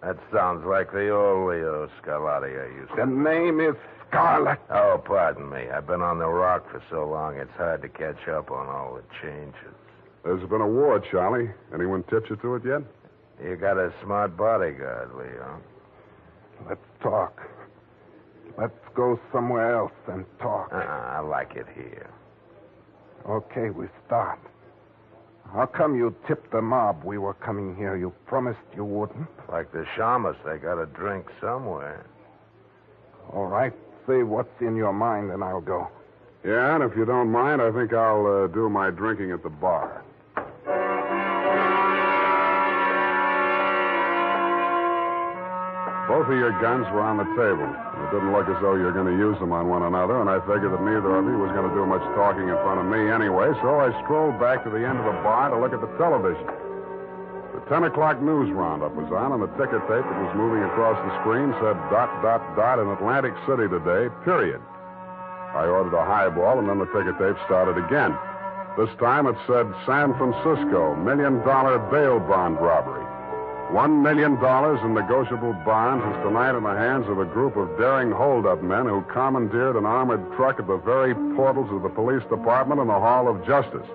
That sounds like the old Leo Scarlatti I used to... The name is Scarlet. Oh, pardon me. I've been on the rock for so long, it's hard to catch up on all the changes. There's been a war, Charlie. Anyone tipped you to it yet? You got a smart bodyguard, Leo. Let's talk. Let's go somewhere else and talk. I like it here. Okay, we start. How come you tipped the mob we were coming here? You promised you wouldn't. Like the shamus, they got to drink somewhere. All right. Say what's in your mind, and I'll go. Yeah, and if you don't mind, I think I'll do my drinking at the bar. Both of your guns were on the table. It didn't look as though you were going to use them on one another, and I figured that neither of you was going to do much talking in front of me anyway, so I strolled back to the end of the bar to look at the television. The 10 o'clock news roundup was on, and the ticker tape that was moving across the screen said ... in Atlantic City today, period. I ordered a highball, and then the ticker tape started again. This time it said San Francisco, $1 million bail bond robbery. $1 million in negotiable bonds is tonight in the hands of a group of daring hold-up men who commandeered an armored truck at the very portals of the police department and the Hall of Justice.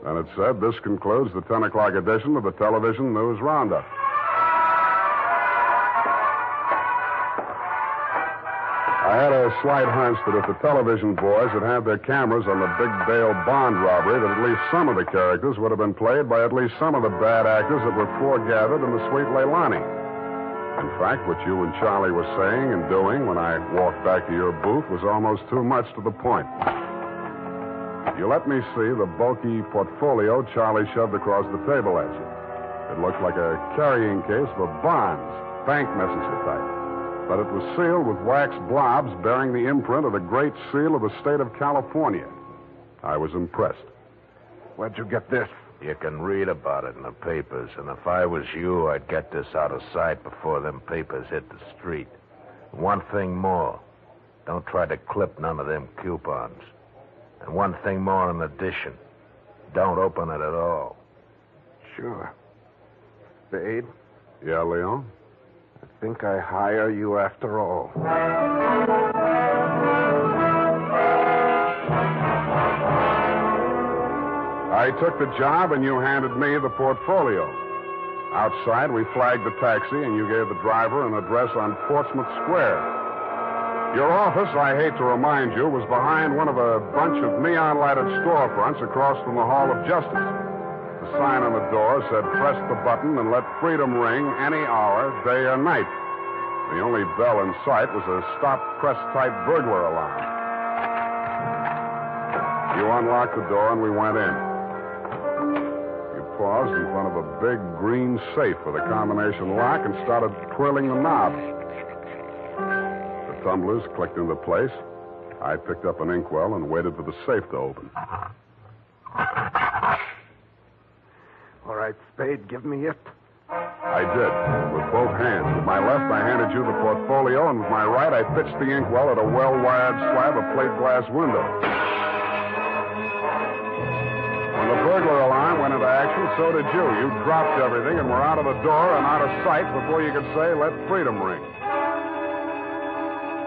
And it said, this concludes the 10 o'clock edition of the television news roundup. I had a slight hunch that if the television boys had had their cameras on the big bail bond robbery, that at least some of the characters would have been played by at least some of the bad actors that were foregathered in the Sweet Leilani. In fact, what you and Charlie were saying and doing when I walked back to your booth was almost too much to the point. You let me see the bulky portfolio Charlie shoved across the table at you. It looked like a carrying case for bonds, bank messenger type. But it was sealed with wax blobs bearing the imprint of the Great Seal of the state of California. I was impressed. Where'd you get this? You can read about it in the papers, and if I was you, I'd get this out of sight before them papers hit the street. One thing more. Don't try to clip none of them coupons. And one thing more in addition. Don't open it at all. Sure. Spade? Yeah, Leon? I think I hire you after all. I took the job, and you handed me the portfolio. Outside, we flagged the taxi, and you gave the driver an address on Portsmouth Square. Your office, I hate to remind you, was behind one of a bunch of neon-lighted storefronts across from the Hall of Justice. The sign on the door said, press the button and let freedom ring any hour, day or night. The only bell in sight was a stop-press-type burglar alarm. You unlocked the door and we went in. You paused in front of a big green safe with a combination lock and started twirling the knob. The tumblers clicked into place. I picked up an inkwell and waited for the safe to open. All right, Spade, give me it. I did, with both hands. With my left, I handed you the portfolio, and with my right, I pitched the inkwell at a well-wired slab of plate glass window. When the burglar alarm went into action, so did you. You dropped everything and were out of the door and out of sight before you could say, "Let freedom ring."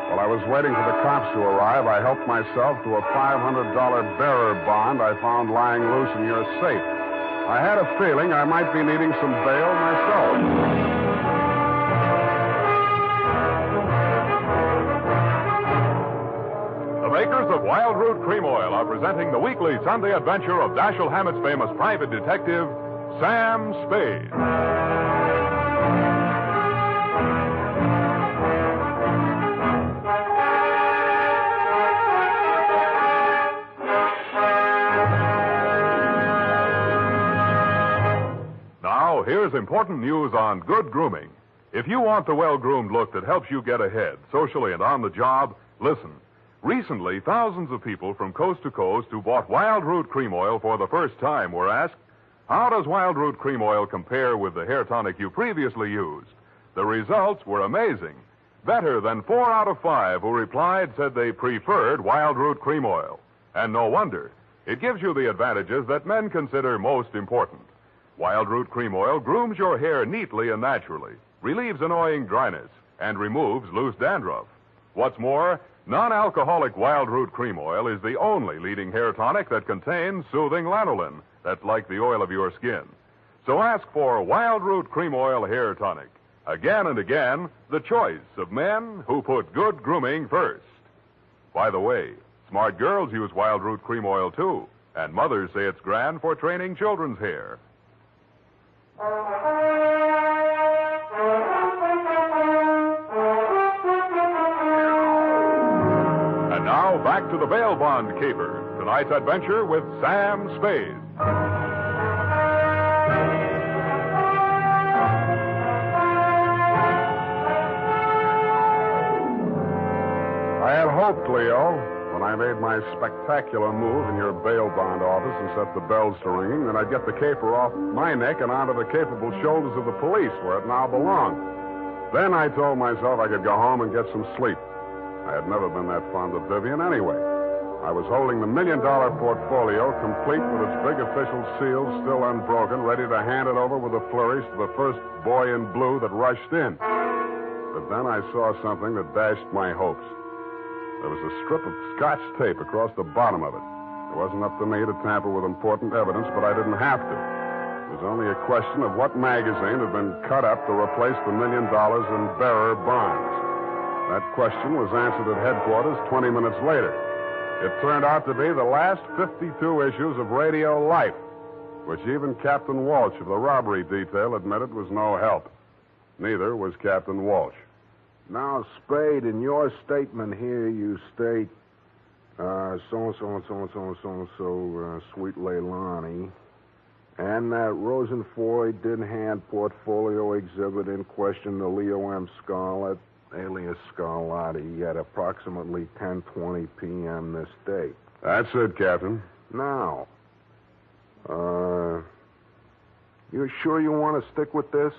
While I was waiting for the cops to arrive, I helped myself to a $500 bearer bond I found lying loose in your safe. I had a feeling I might be needing some bail myself. The makers of Wild Root Cream Oil are presenting the weekly Sunday adventure of Dashiell Hammett's famous private detective, Sam Spade. Now, here's important news on good grooming. If you want the well-groomed look that helps you get ahead, socially and on the job, listen. Recently, thousands of people from coast to coast who bought Wild Root Cream Oil for the first time were asked, how does Wild Root Cream Oil compare with the hair tonic you previously used? The results were amazing. Better than 4 out of 5 who replied said they preferred Wild Root Cream Oil. And no wonder. It gives you the advantages that men consider most important. Wild Root Cream Oil grooms your hair neatly and naturally, relieves annoying dryness, and removes loose dandruff. What's more, non-alcoholic Wild Root Cream Oil is the only leading hair tonic that contains soothing lanolin. That's like the oil of your skin. So ask for Wild Root Cream Oil Hair Tonic. Again and again, the choice of men who put good grooming first. By the way, smart girls use Wild Root Cream Oil too, and mothers say it's grand for training children's hair. And now, back to the bail bond caper. Tonight's adventure with Sam Spade. I had hoped, Leo, when I made my spectacular move in your bail bond office and set the bells to ringing, that I'd get the caper off my neck and onto the capable shoulders of the police, where it now belonged. Then I told myself I could go home and get some sleep. I had never been that fond of Vivian anyway. I was holding the $1 million portfolio, complete with its big official seal still unbroken, ready to hand it over with a flourish to the first boy in blue that rushed in. But then I saw something that dashed my hopes. There was a strip of Scotch tape across the bottom of it. It wasn't up to me to tamper with important evidence, but I didn't have to. It was only a question of what magazine had been cut up to replace the $1 million in bearer bonds. That question was answered at headquarters 20 minutes later. It turned out to be the last 52 issues of Radio Life, which even Captain Walsh of the robbery detail admitted was no help. Neither was Captain Walsh. Now, Spade, in your statement here, you state, so-and-so, Sweet Leilani, and that Rosenfoy did hand portfolio exhibit in question to Leo M. Scarlett, alias Scarlatti, at approximately 10:20 p.m. this day. That's it, Captain. Now, you sure you want to stick with this?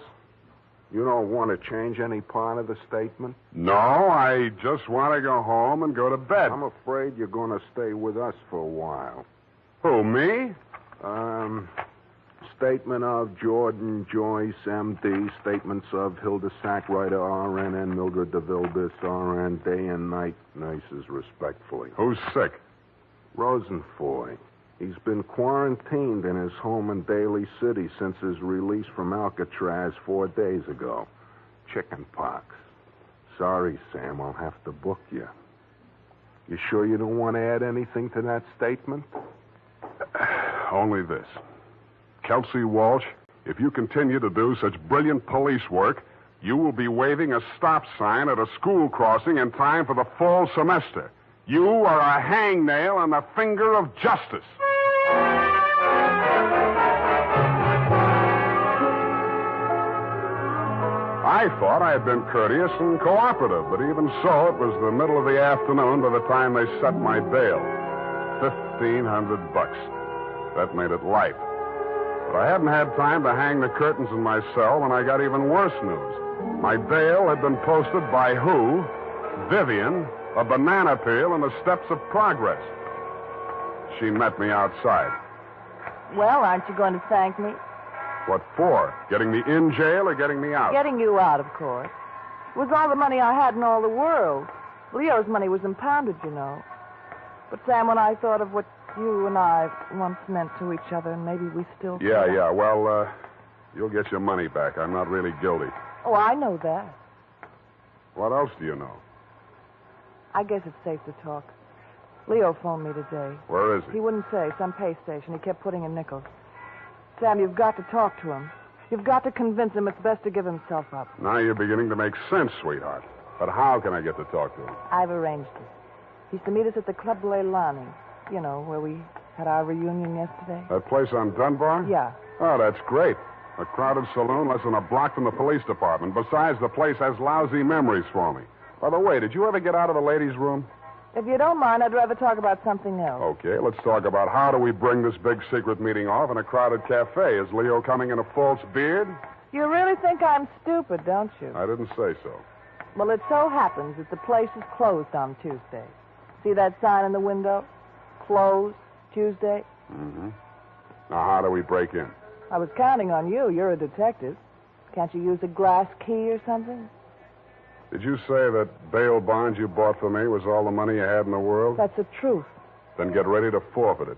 You don't want to change any part of the statement? No, I just want to go home and go to bed. I'm afraid you're going to stay with us for a while. Who, me? Statement of Jordan Joyce, M.D. Statements of Hilda Sackrider, R.N., and Mildred DeVilbiss, R.N., day and night nurses, respectfully. Who's sick? Rosenfoy. He's been quarantined in his home in Daly City since his release from Alcatraz 4 days ago. Chicken pox. Sorry, Sam, I'll have to book you. You sure you don't want to add anything to that statement? Only this. Kelsey Walsh, if you continue to do such brilliant police work, you will be waving a stop sign at a school crossing in time for the fall semester. You are a hangnail on the finger of justice. I thought I had been courteous and cooperative, but even so, it was the middle of the afternoon by the time they set my bail. $1,500. That made it light. But I hadn't had time to hang the curtains in my cell when I got even worse news. My bail had been posted by who? Vivian, a banana peel, and the steps of progress. She met me outside. Well, aren't you going to thank me? What for? Getting me in jail or getting me out? Getting you out, of course. It was all the money I had in all the world. Leo's money was impounded, you know. But, Sam, when I thought of what you and I once meant to each other, and maybe we still... Yeah. Well, you'll get your money back. I'm not really guilty. Oh, I know that. What else do you know? I guess it's safe to talk. Leo phoned me today. Where is he? He wouldn't say. Some pay station. He kept putting in nickels. Sam, you've got to talk to him. You've got to convince him it's best to give himself up. Now you're beginning to make sense, sweetheart. But how can I get to talk to him? I've arranged it. He's to meet us at the Club Leilani. You know, where we had our reunion yesterday. That place on Dunbar? Yeah. Oh, that's great. A crowded saloon less than a block from the police department. Besides, the place has lousy memories for me. By the way, did you ever get out of the ladies' room? If you don't mind, I'd rather talk about something else. Okay, let's talk about how do we bring this big secret meeting off in a crowded cafe. Is Leo coming in a false beard? You really think I'm stupid, don't you? I didn't say so. Well, it so happens that the place is closed on Tuesday. See that sign in the window? Closed Tuesday? Mm-hmm. Now, how do we break in? I was counting on you. You're a detective. Can't you use a glass key or something? Did you say that bail bond you bought for me was all the money you had in the world? That's the truth. Then get ready to forfeit it.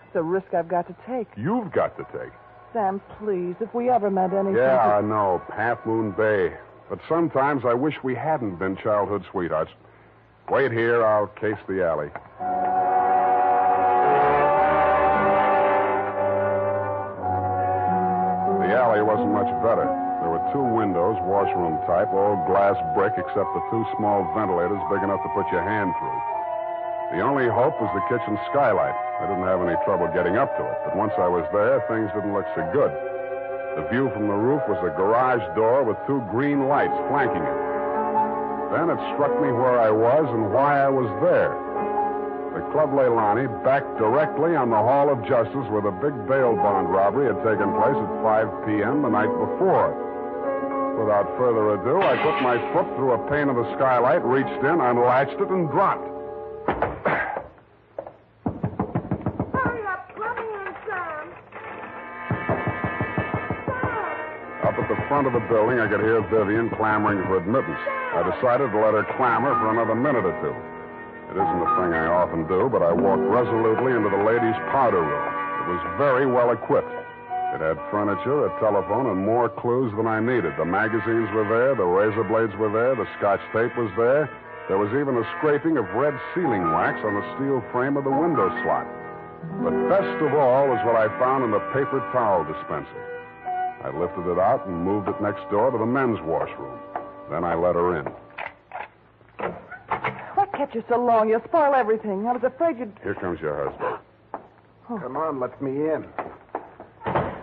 It's a risk I've got to take. You've got to take. Sam, please, if we ever meant anything... Yeah, I know. Half Moon Bay. But sometimes I wish we hadn't been childhood sweethearts. Wait here. I'll case the alley. The alley wasn't much better. There were two windows, washroom type, all glass brick, except the two small ventilators big enough to put your hand through. The only hope was the kitchen skylight. I didn't have any trouble getting up to it, but once I was there, things didn't look so good. The view from the roof was a garage door with two green lights flanking it. Then it struck me where I was and why I was there. The Club Leilani backed directly on the Hall of Justice where the big bail bond robbery had taken place at 5 p.m. the night before. Without further ado, I put my foot through a pane of the skylight, reached in, unlatched it, and dropped. Hurry up. Let me in, Sam. Up at the front of the building, I could hear Vivian clamoring for admittance. I decided to let her clamor for another minute or two. It isn't a thing I often do, but I walked resolutely into the ladies' powder room. It was very well equipped. It had furniture, a telephone, and more clues than I needed. The magazines were there, the razor blades were there, the Scotch tape was there. There was even a scraping of red sealing wax on the steel frame of the window slot. But best of all was what I found in the paper towel dispenser. I lifted it out and moved it next door to the men's washroom. Then I let her in. What kept you so long? You'll spoil everything. I was afraid you'd... Here comes your husband. Oh. Come on, let me in.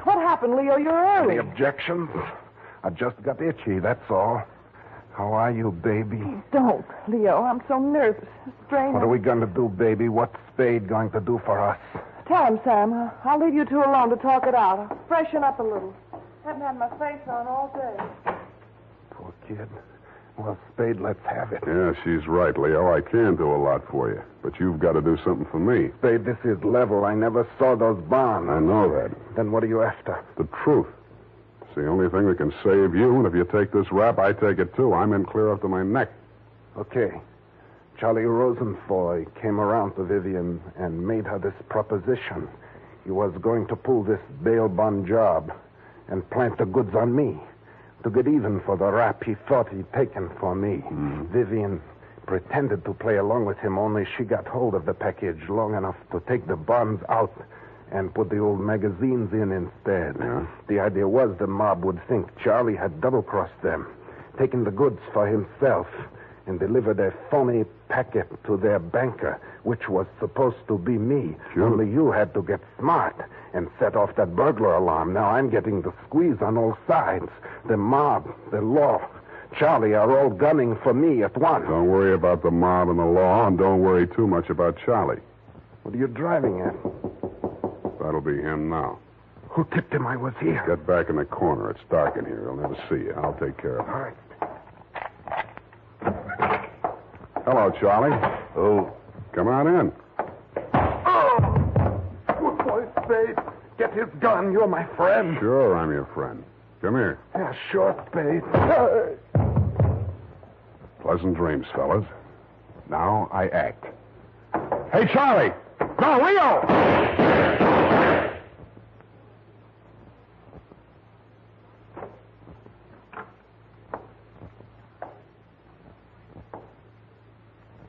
What happened, Leo? You're early. Any objections? I just got itchy, that's all. How are you, baby? Don't, Leo. I'm so nervous. Straining. What are we going to do, baby? What's Spade going to do for us? Tell him, Sam. I'll leave you two alone to talk it out. I'll freshen up a little. Haven't had my face on all day. Poor kid. Well, Spade, let's have it. Yeah, she's right, Leo. I can do a lot for you. But you've got to do something for me. Spade, this is level. I never saw those bonds. I know that. Then what are you after? The truth. It's the only thing that can save you, and if you take this rap, I take it too. I'm in clear up to my neck. Okay. Charlie Rosenfoy came around to Vivian and made her this proposition. He was going to pull this bail bond job and plant the goods on me to get even for the rap he thought he'd taken for me. Mm-hmm. Vivian pretended to play along with him, only she got hold of the package long enough to take the bonds out and put the old magazines in instead. Yeah. The idea was the mob would think Charlie had double-crossed them, taken the goods for himself, and delivered a phony packet to their banker, which was supposed to be me. Sure. Only you had to get smart and set off that burglar alarm. Now I'm getting the squeeze on all sides. The mob, the law, Charlie are all gunning for me at once. Don't worry about the mob and the law, and don't worry too much about Charlie. What are you driving at? That'll be him now. Who tipped him I was here? Get back in the corner. It's dark in here. He'll never see you. I'll take care of him. All right. Hello, Charlie. Oh. Come on in. Oh! Good boy, Spade. Get his gun. You're my friend. Sure, I'm your friend. Come here. Yeah, sure, Spade. Pleasant dreams, fellas. Now I act. Hey, Charlie! No, Leo!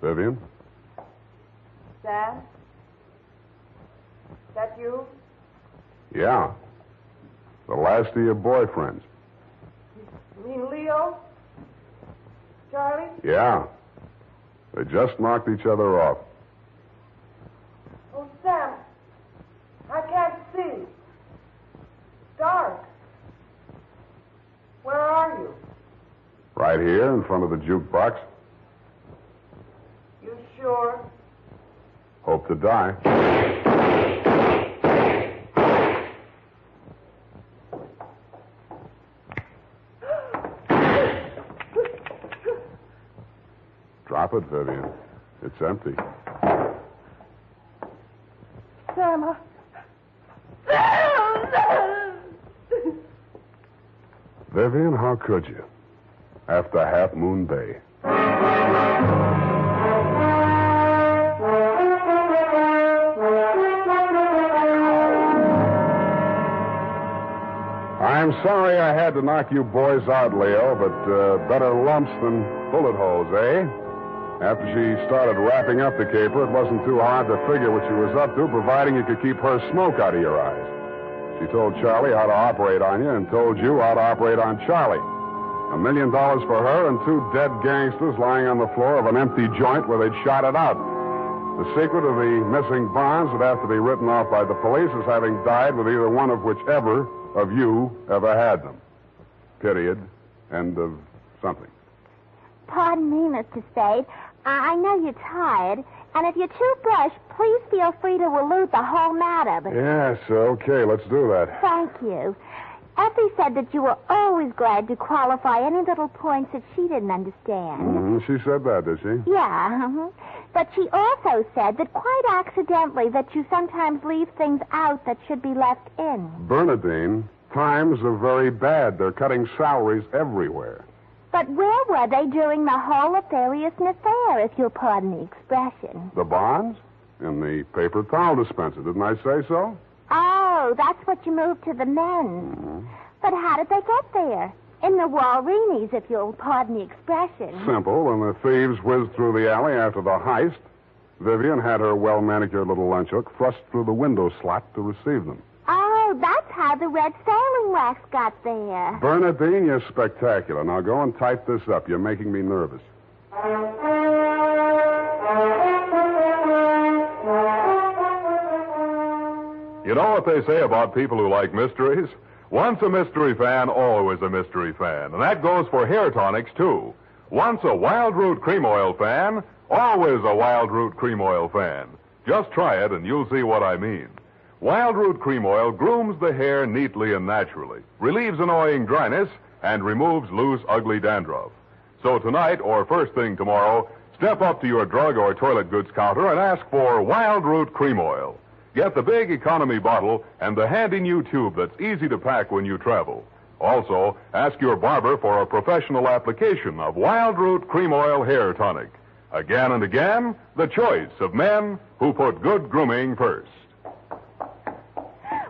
Vivian? Sam? That you? Yeah. The last of your boyfriends. You mean Leo? Charlie? Yeah. They just knocked each other off. Oh, Sam. I can't see. Dark. Where are you? Right here in front of the jukebox. You sure? Hope to die. Drop it, Vivian. It's empty. Sam, Vivian, how could you? After Half Moon Bay. I'm sorry I had to knock you boys out, Leo, but better lumps than bullet holes, eh? After she started wrapping up the caper, it wasn't too hard to figure what she was up to, providing you could keep her smoke out of your eyes. She told Charlie how to operate on you and told you how to operate on Charlie. $1 million for her and 2 dead gangsters lying on the floor of an empty joint where they'd shot it out. The secret of the missing bonds would have to be written off by the police as having died with either one of whichever of you ever had them. Period. End of something. Pardon me, Mr. Spade. I know you're tired, and if you're too brushed, please feel free to allude the whole matter. But Yes, okay, let's do that. thank you. Effie said that you were always glad to qualify any little points that she didn't understand. She said that, did she? Yeah, but she also said that quite accidentally that you sometimes leave things out that should be left in. Bernadine, times are very bad. They're cutting salaries everywhere. But where were they during the whole nefarious affair, if you'll pardon the expression? The bonds? In the paper towel dispenser. Didn't I say so? Oh, that's what you moved to the men's. But how did they get there? In the Walreenies, if you'll pardon the expression. Simple. When the thieves whizzed through the alley after the heist, Vivian had her well-manicured little lunch hook thrust through the window slot to receive them. Oh, that's how the red sailing wax got there. Bernadine, you're spectacular. Now go and type this up. You're making me nervous. You know what they say about people who like mysteries? Once a mystery fan, always a mystery fan. And that goes for hair tonics, too. Once a Wild Root Cream Oil fan, always a Wild Root Cream Oil fan. Just try it and you'll see what I mean. Wild Root Cream Oil grooms the hair neatly and naturally, relieves annoying dryness, and removes loose, ugly dandruff. So tonight, or first thing tomorrow, step up to your drug or toilet goods counter and ask for Wild Root Cream Oil. Get the big economy bottle and the handy new tube that's easy to pack when you travel. Also, ask your barber for a professional application of Wild Root Cream Oil Hair Tonic. Again and again, the choice of men who put good grooming first.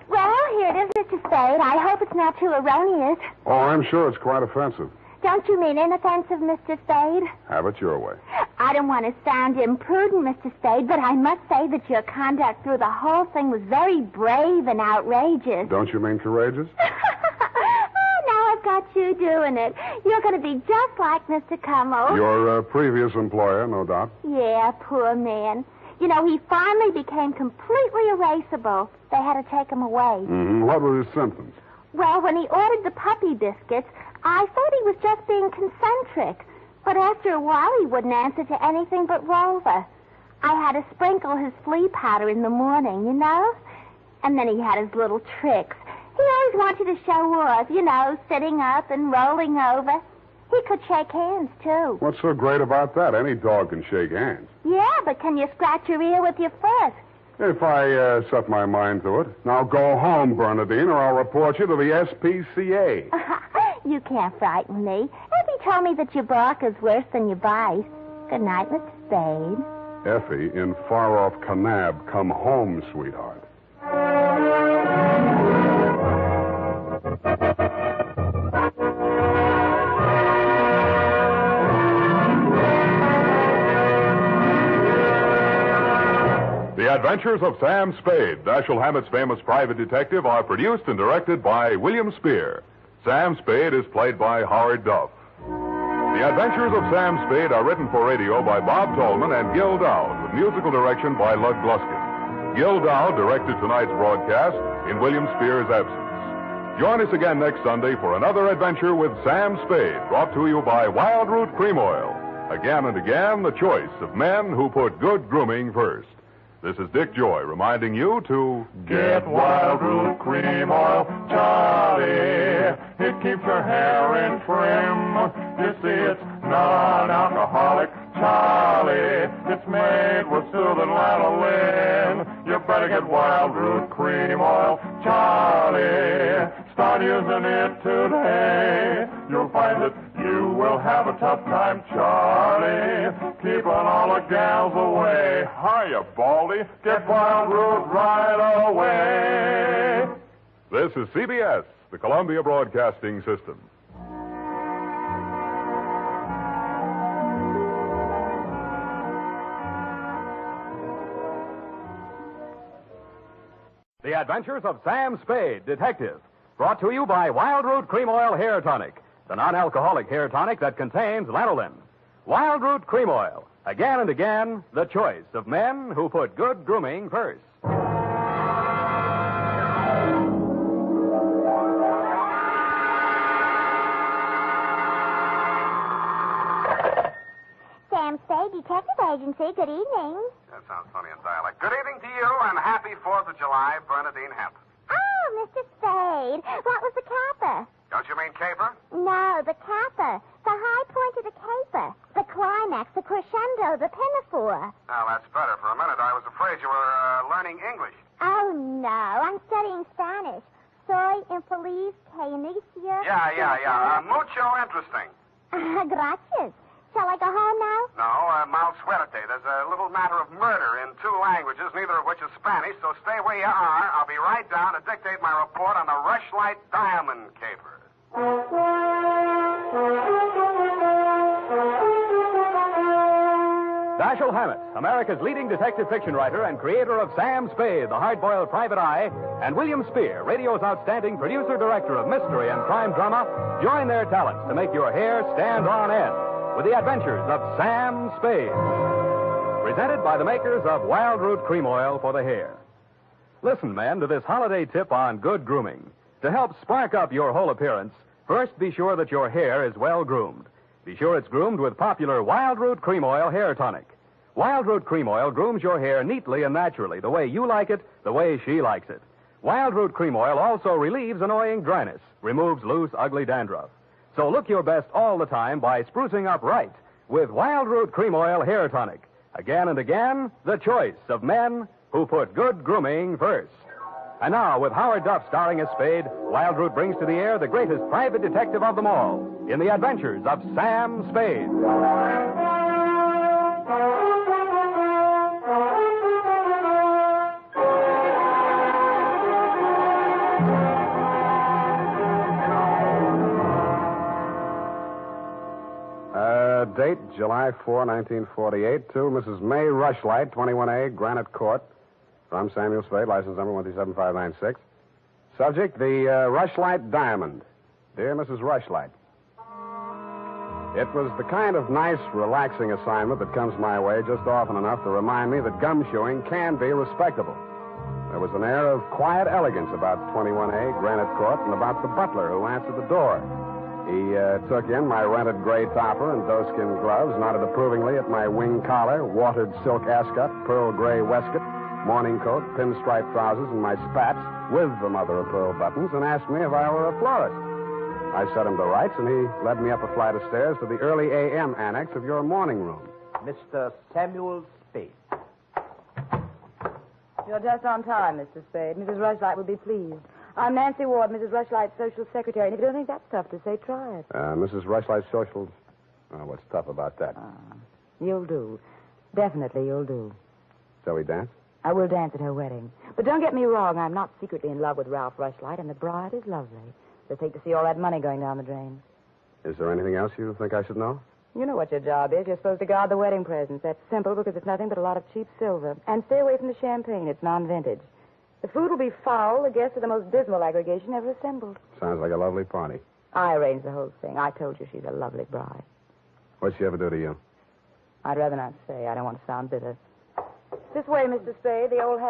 Well, here it is, Mr. Spade. I hope it's not too erroneous. Oh, I'm sure it's quite offensive. Don't you mean inoffensive, Mr. Spade? Have it your way. I don't want to sound imprudent, Mr. Spade, but I must say that your conduct through the whole thing was very brave and outrageous. Don't you mean courageous? Oh, now I've got you doing it. You're going to be just like Mr. Cummel. Your previous employer, no doubt. Yeah, poor man. You know, he finally became completely erasable. They had to take him away. What were his symptoms? Well, when he ordered the puppy biscuits, I thought he was just being concentric. But after a while, he wouldn't answer to anything but Rover. I had to sprinkle his flea powder in the morning, you know? And then he had his little tricks. He always wanted to show off, you know, sitting up and rolling over. He could shake hands, too. What's so great about that? Any dog can shake hands. Yeah, but can you scratch your ear with your foot? If I set my mind to it. Now go home, Bernadine, or I'll report you to the SPCA. You can't frighten me. Effie told me that you bark is worse than you bite. Good night, Mr. Spade. Effie, in far-off Kanab, come home, sweetheart. The Adventures of Sam Spade, Dashiell Hammett's famous private detective, are produced and directed by William Spear. Sam Spade is played by Howard Duff. The Adventures of Sam Spade are written for radio by Bob Tolman and Gil Dowd, with musical direction by Lud Gluskin. Gil Dowd directed tonight's broadcast in William Spear's absence. Join us again next Sunday for another adventure with Sam Spade, brought to you by Wild Root Cream Oil. Again and again, the choice of men who put good grooming first. This is Dick Joy reminding you to Get Wild Root Cream Oil, Charlie. It keeps your hair in trim. You see, it's non-alcoholic, Charlie. It's made with soothing lanolin. You better get Wild Root Cream Oil, Charlie. Start using it today. You'll find that you will have a tough time, Charlie. Keeping all the gals away. Hiya, Baldy. Get Wild Root right away. This is CBS, the Columbia Broadcasting System. The Adventures of Sam Spade, Detective. Brought to you by Wild Root Cream Oil Hair Tonic, the non-alcoholic hair tonic that contains lanolin. Wild Root Cream Oil. Again and again, the choice of men who put good grooming first. Sam Spade, Detective Agency. Good evening. That sounds funny in dialect. Good evening to you, and happy 4th of July, Bernadine Hemp. Oh, Mr. Spade. What was the caper? Don't you mean caper? No, the caper. The high point of the caper. The climax, the crescendo, the pinafore. Now, that's better. For a minute, I was afraid you were learning English. Oh, no. I'm studying Spanish. Soy infeliz que inicia... Yeah. Mucho interesting. Gracias. Shall I go home now? No, mal suerte. There's a little matter of murder in 2 languages, neither of which is Spanish, so stay where you are. I'll be right down to dictate my report on the Rushlight diamond caper. Dashiell Hammett, America's leading detective fiction writer and creator of Sam Spade, the hard-boiled private eye, and William Spear, radio's outstanding producer-director of mystery and crime drama, join their talents to make your hair stand on end with the Adventures of Sam Spade. Presented by the makers of Wild Root Cream Oil for the hair. Listen, men, to this holiday tip on good grooming. To help spark up your whole appearance, first be sure that your hair is well groomed. Be sure it's groomed with popular Wild Root Cream Oil Hair Tonic. Wild Root Cream Oil grooms your hair neatly and naturally, the way you like it, the way she likes it. Wild Root Cream Oil also relieves annoying dryness, removes loose, ugly dandruff. So look your best all the time by sprucing up right with Wild Root Cream Oil Hair Tonic. Again and again, the choice of men who put good grooming first. And now, with Howard Duff starring as Spade, Wild Root brings to the air the greatest private detective of them all in The Adventures of Sam Spade. Date, July 4, 1948, to Mrs. May Rushlight, 21A, Granite Court, from Samuel Spade, license number 137596. Subject, the Rushlight Diamond. Dear Mrs. Rushlight, it was the kind of nice, relaxing assignment that comes my way just often enough to remind me that gumshoeing can be respectable. There was an air of quiet elegance about 21A, Granite Court, and about the butler who answered the door. He took in my rented gray topper and doeskin gloves, nodded approvingly at my wing collar, watered silk ascot, pearl gray waistcoat, morning coat, pinstripe trousers, and my spats with the mother of pearl buttons, and asked me if I were a florist. I set him to rights, and he led me up a flight of stairs to the early A.M. annex of your morning room. Mr. Samuel Spade. You're just on time, Mr. Spade. Mrs. Rushlight will be pleased. I'm Nancy Ward, Mrs. Rushlight's social secretary, and if you don't think that's tough to say, try it. Mrs. Rushlight's socials? What's tough about that? You'll do. Definitely you'll do. Shall we dance? I will dance at her wedding. But don't get me wrong, I'm not secretly in love with Ralph Rushlight, and the bride is lovely. Just hate to see all that money going down the drain. Is there anything else you think I should know? You know what your job is. You're supposed to guard the wedding presents. That's simple because it's nothing but a lot of cheap silver. And stay away from the champagne. It's non-vintage. The food will be foul. The guests are the most dismal aggregation ever assembled. Sounds like a lovely party. I arranged the whole thing. I told you she's a lovely bride. What'd she ever do to you? I'd rather not say. I don't want to sound bitter. This way, Mr. Spade. The old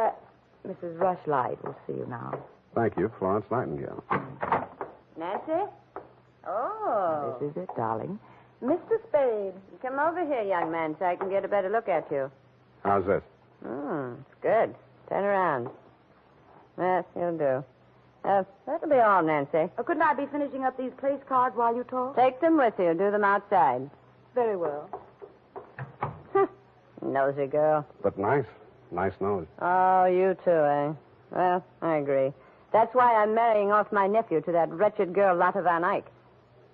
Mrs. Rushlight will see you now. Thank you, Florence Nightingale. Nancy? Oh. This is it, darling. Mr. Spade, come over here, young man, so I can get a better look at you. How's this? It's good. Turn around. Yes, you'll do. That'll be all, Nancy. Couldn't I be finishing up these place cards while you talk? Take them with you. Do them outside. Very well. Nosy girl. But nice. Nice nose. Oh, you too, eh? Well, I agree. That's why I'm marrying off my nephew to that wretched girl, Lotta Van Eyck.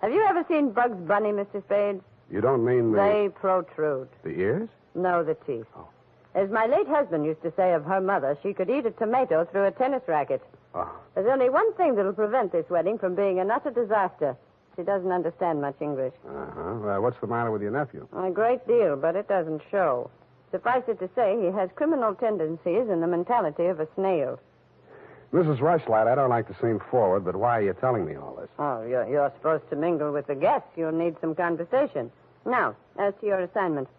Have you ever seen Bugs Bunny, Mr. Spade? You don't mean the... They protrude. The ears? No, the teeth. Oh. As my late husband used to say of her mother, she could eat a tomato through a tennis racket. Oh. There's only one thing that'll prevent this wedding from being an utter disaster. She doesn't understand much English. Uh-huh. What's the matter with your nephew? A great deal, but it doesn't show. Suffice it to say, he has criminal tendencies and the mentality of a snail. Mrs. Rushlight, I don't like to seem forward, but why are you telling me all this? Oh, you're supposed to mingle with the guests. You'll need some conversation. Now, as to your assignment.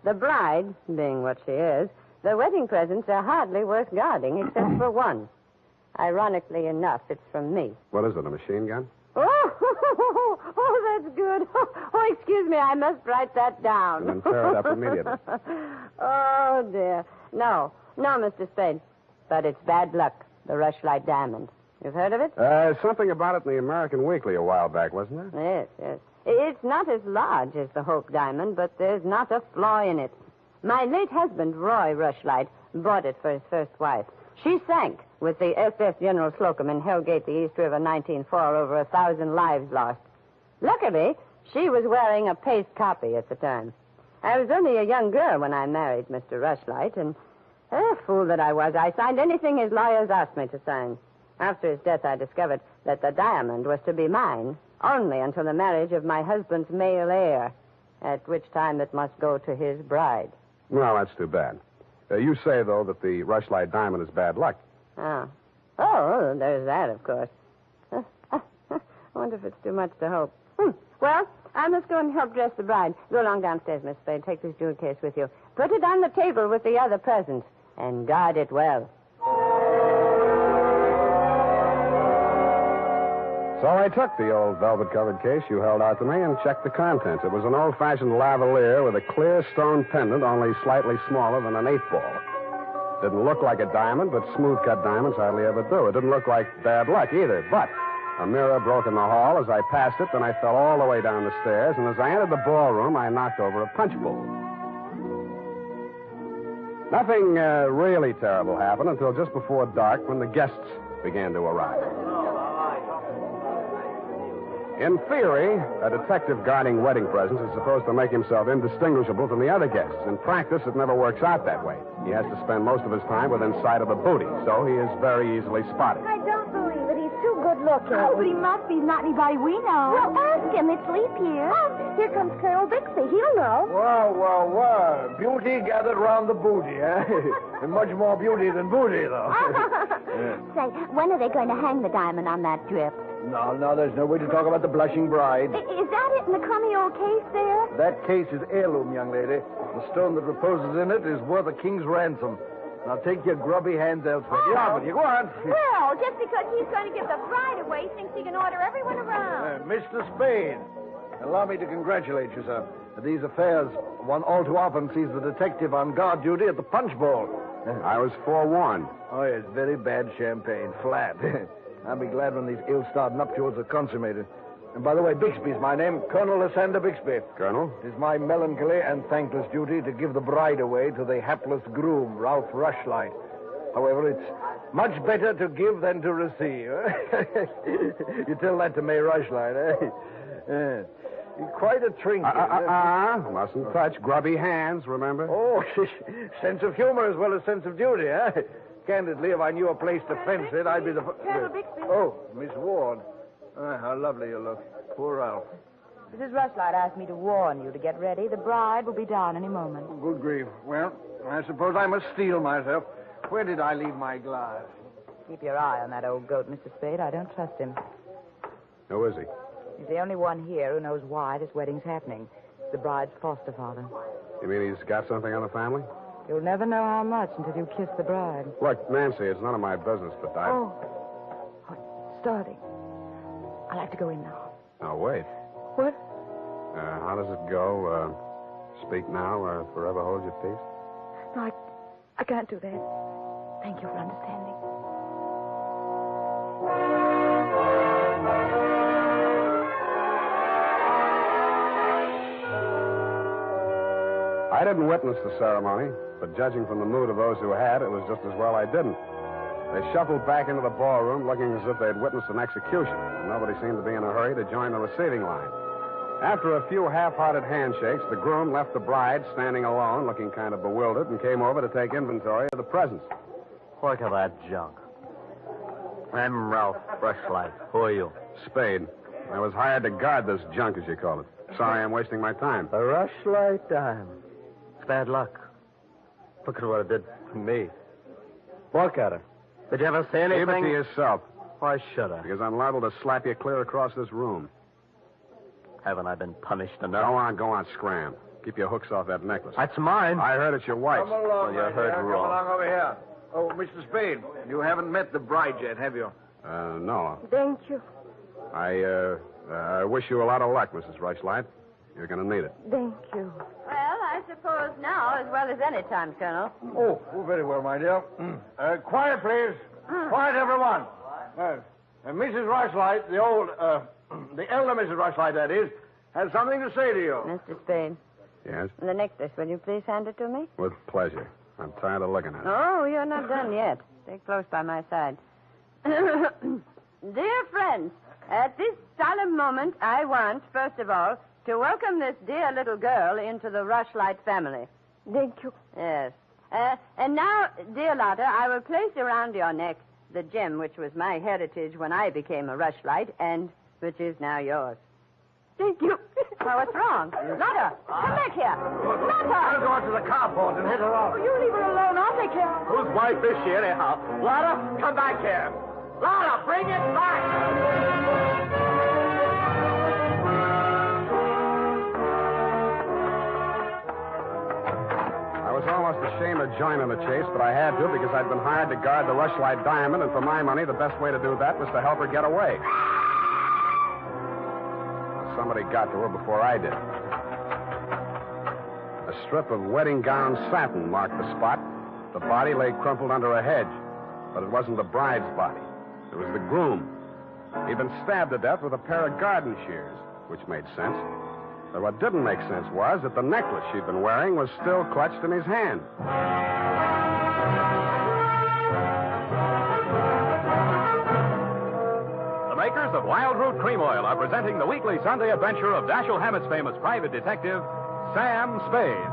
The bride, being what she is, the wedding presents are hardly worth guarding, except for one. Ironically enough, it's from me. What is it, a machine gun? Oh, that's good. Oh, excuse me, I must write that down. And then tear it up immediately. Oh, dear. No, Mr. Spade. But it's bad luck, the Rushlight diamond. You've heard of it? Something about it in the American Weekly a while back, wasn't there? Yes. It's not as large as the Hope diamond, but there's not a flaw in it. My late husband, Roy Rushlight, bought it for his first wife. She sank with the SS General Slocum in Hellgate, the East River, 1904, over 1,000 lives lost. Luckily, she was wearing a paste copy at the time. I was only a young girl when I married Mr. Rushlight, and fool that I was, I signed anything his lawyers asked me to sign. After his death, I discovered that the diamond was to be mine only until the marriage of my husband's male heir, at which time it must go to his bride. Well, that's too bad. You say, though, that the Rushlight diamond is bad luck. Oh, there's that, of course. I wonder if it's too much to hope. Well, I must go and help dress the bride. Go along downstairs, Miss Spade. Take this jewel case with you. Put it on the table with the other presents, and guard it well. So I took the old velvet-covered case you held out to me and checked the contents. It was an old-fashioned lavalier with a clear stone pendant only slightly smaller than an 8-ball. Didn't look like a diamond, but smooth-cut diamonds hardly ever do. It didn't look like bad luck either, but a mirror broke in the hall as I passed it, then I fell all the way down the stairs, and as I entered the ballroom, I knocked over a punch bowl. Nothing really terrible happened until just before dark when the guests began to arrive. In theory, a detective guarding wedding presents is supposed to make himself indistinguishable from the other guests. In practice, it never works out that way. He has to spend most of his time within sight of the booty, so he is very easily spotted. I don't believe it. He's too good looking. Oh, but he must be. He's not anybody we know. Well, ask him. It's leap year. Oh, here comes Colonel Bixby. He'll know. Well. Beauty gathered round the booty, eh? And much more beauty than booty, though. Say, when are they going to hang the diamond on that drip? No, there's no way to talk about the blushing bride. Is that it in the crummy old case there? That case is heirloom, young lady. The stone that reposes in it is worth a king's ransom. Now take your grubby hands elsewhere. Oh. Get on with you. Go on. Well, just because he's going to give the bride away, thinks he can order everyone around. Mr. Spade, allow me to congratulate you, sir. These affairs, one all too often sees the detective on guard duty at the punch bowl. I was forewarned. Oh, yes, very bad champagne. Flat. I'll be glad when these ill-starred nuptials are consummated. And by the way, Bixby's my name, Colonel Lysander Bixby. Colonel? It is my melancholy and thankless duty to give the bride away to the hapless groom, Ralph Rushlight. However, it's much better to give than to receive. You tell that to May Rushlight, eh? Yeah. You're quite a trinket. Mustn't touch. Grubby hands, remember? Oh, sense of humor as well as sense of duty, eh? Candidly, if I knew a place to fence it, I'd be the... Oh, Miss Ward. How lovely you look. Poor Ralph. Mrs. Rushlight asked me to warn you to get ready. The bride will be down any moment. Good grief. Well, I suppose I must steel myself. Where did I leave my glass? Keep your eye on that old goat, Mr. Spade. I don't trust him. Who is he? He's the only one here who knows why this wedding's happening. It's the bride's foster father. You mean he's got something on the family? You'll never know how much until you kiss the bride. Look, Nancy, it's none of my business, but I... Oh, it's starting. I'll have to go in now. Now, wait. What? How does it go? Speak now or forever hold your peace? No, I can't do that. Thank you for understanding. I didn't witness the ceremony, but judging from the mood of those who had, it was just as well I didn't. They shuffled back into the ballroom looking as if they'd witnessed an execution, and nobody seemed to be in a hurry to join the receiving line. After a few half-hearted handshakes, the groom left the bride standing alone, looking kind of bewildered, and came over to take inventory of the presents. Look at that junk. I'm Ralph Rushlight. Who are you? Spade. I was hired to guard this junk, as you call it. Sorry I'm wasting my time. A Rushlight dime. It's bad luck. Look at what it did to me. Look at her. Did you ever say anything? Keep it to yourself. Why should I? Because I'm liable to slap you clear across this room. Haven't I been punished enough? Go on, scram. Keep your hooks off that necklace. That's mine. I heard it's your wife's. Come along, you heard Come wrong. along over here. Oh, Mr. Spade, you haven't met the bride yet, have you? No. Thank you. I wish you a lot of luck, Mrs. Rushlight. You're going to need it. Thank you. Well, I suppose now, as well as any time, Colonel. Oh, very well, my dear. Quiet, please. Quiet, everyone. Mrs. Rushlight, the elder Mrs. Rushlight, that is, has something to say to you. Mr. Spade. Yes? The necklace, will you please hand it to me? With pleasure. I'm tired of looking at it. Oh, you're not done yet. Stay close by my side. Dear friends, at this solemn moment, I want, first of all, to welcome this dear little girl into the Rushlight family. Thank you. Yes. And now, dear Lotta, I will place around your neck the gem which was my heritage when I became a Rushlight and which is now yours. Thank you. Well, what's wrong? Lotta, come back here. Lotta! I'll go out to the carport and hit her off. Oh, you leave her alone. I'll take care of her. Whose wife is she, anyhow? Lotta, come back here. Lotta, bring it back. I was almost ashamed of joining the chase, but I had to because I'd been hired to guard the Rushlight diamond, and for my money, the best way to do that was to help her get away. Somebody got to her before I did. A strip of wedding gown satin marked the spot. The body lay crumpled under a hedge, but it wasn't the bride's body. It was the groom. He'd been stabbed to death with a pair of garden shears, which made sense. But what didn't make sense was that the necklace she'd been wearing was still clutched in his hand. The makers of Wild Root Cream Oil are presenting the weekly Sunday adventure of Dashiell Hammett's famous private detective, Sam Spade.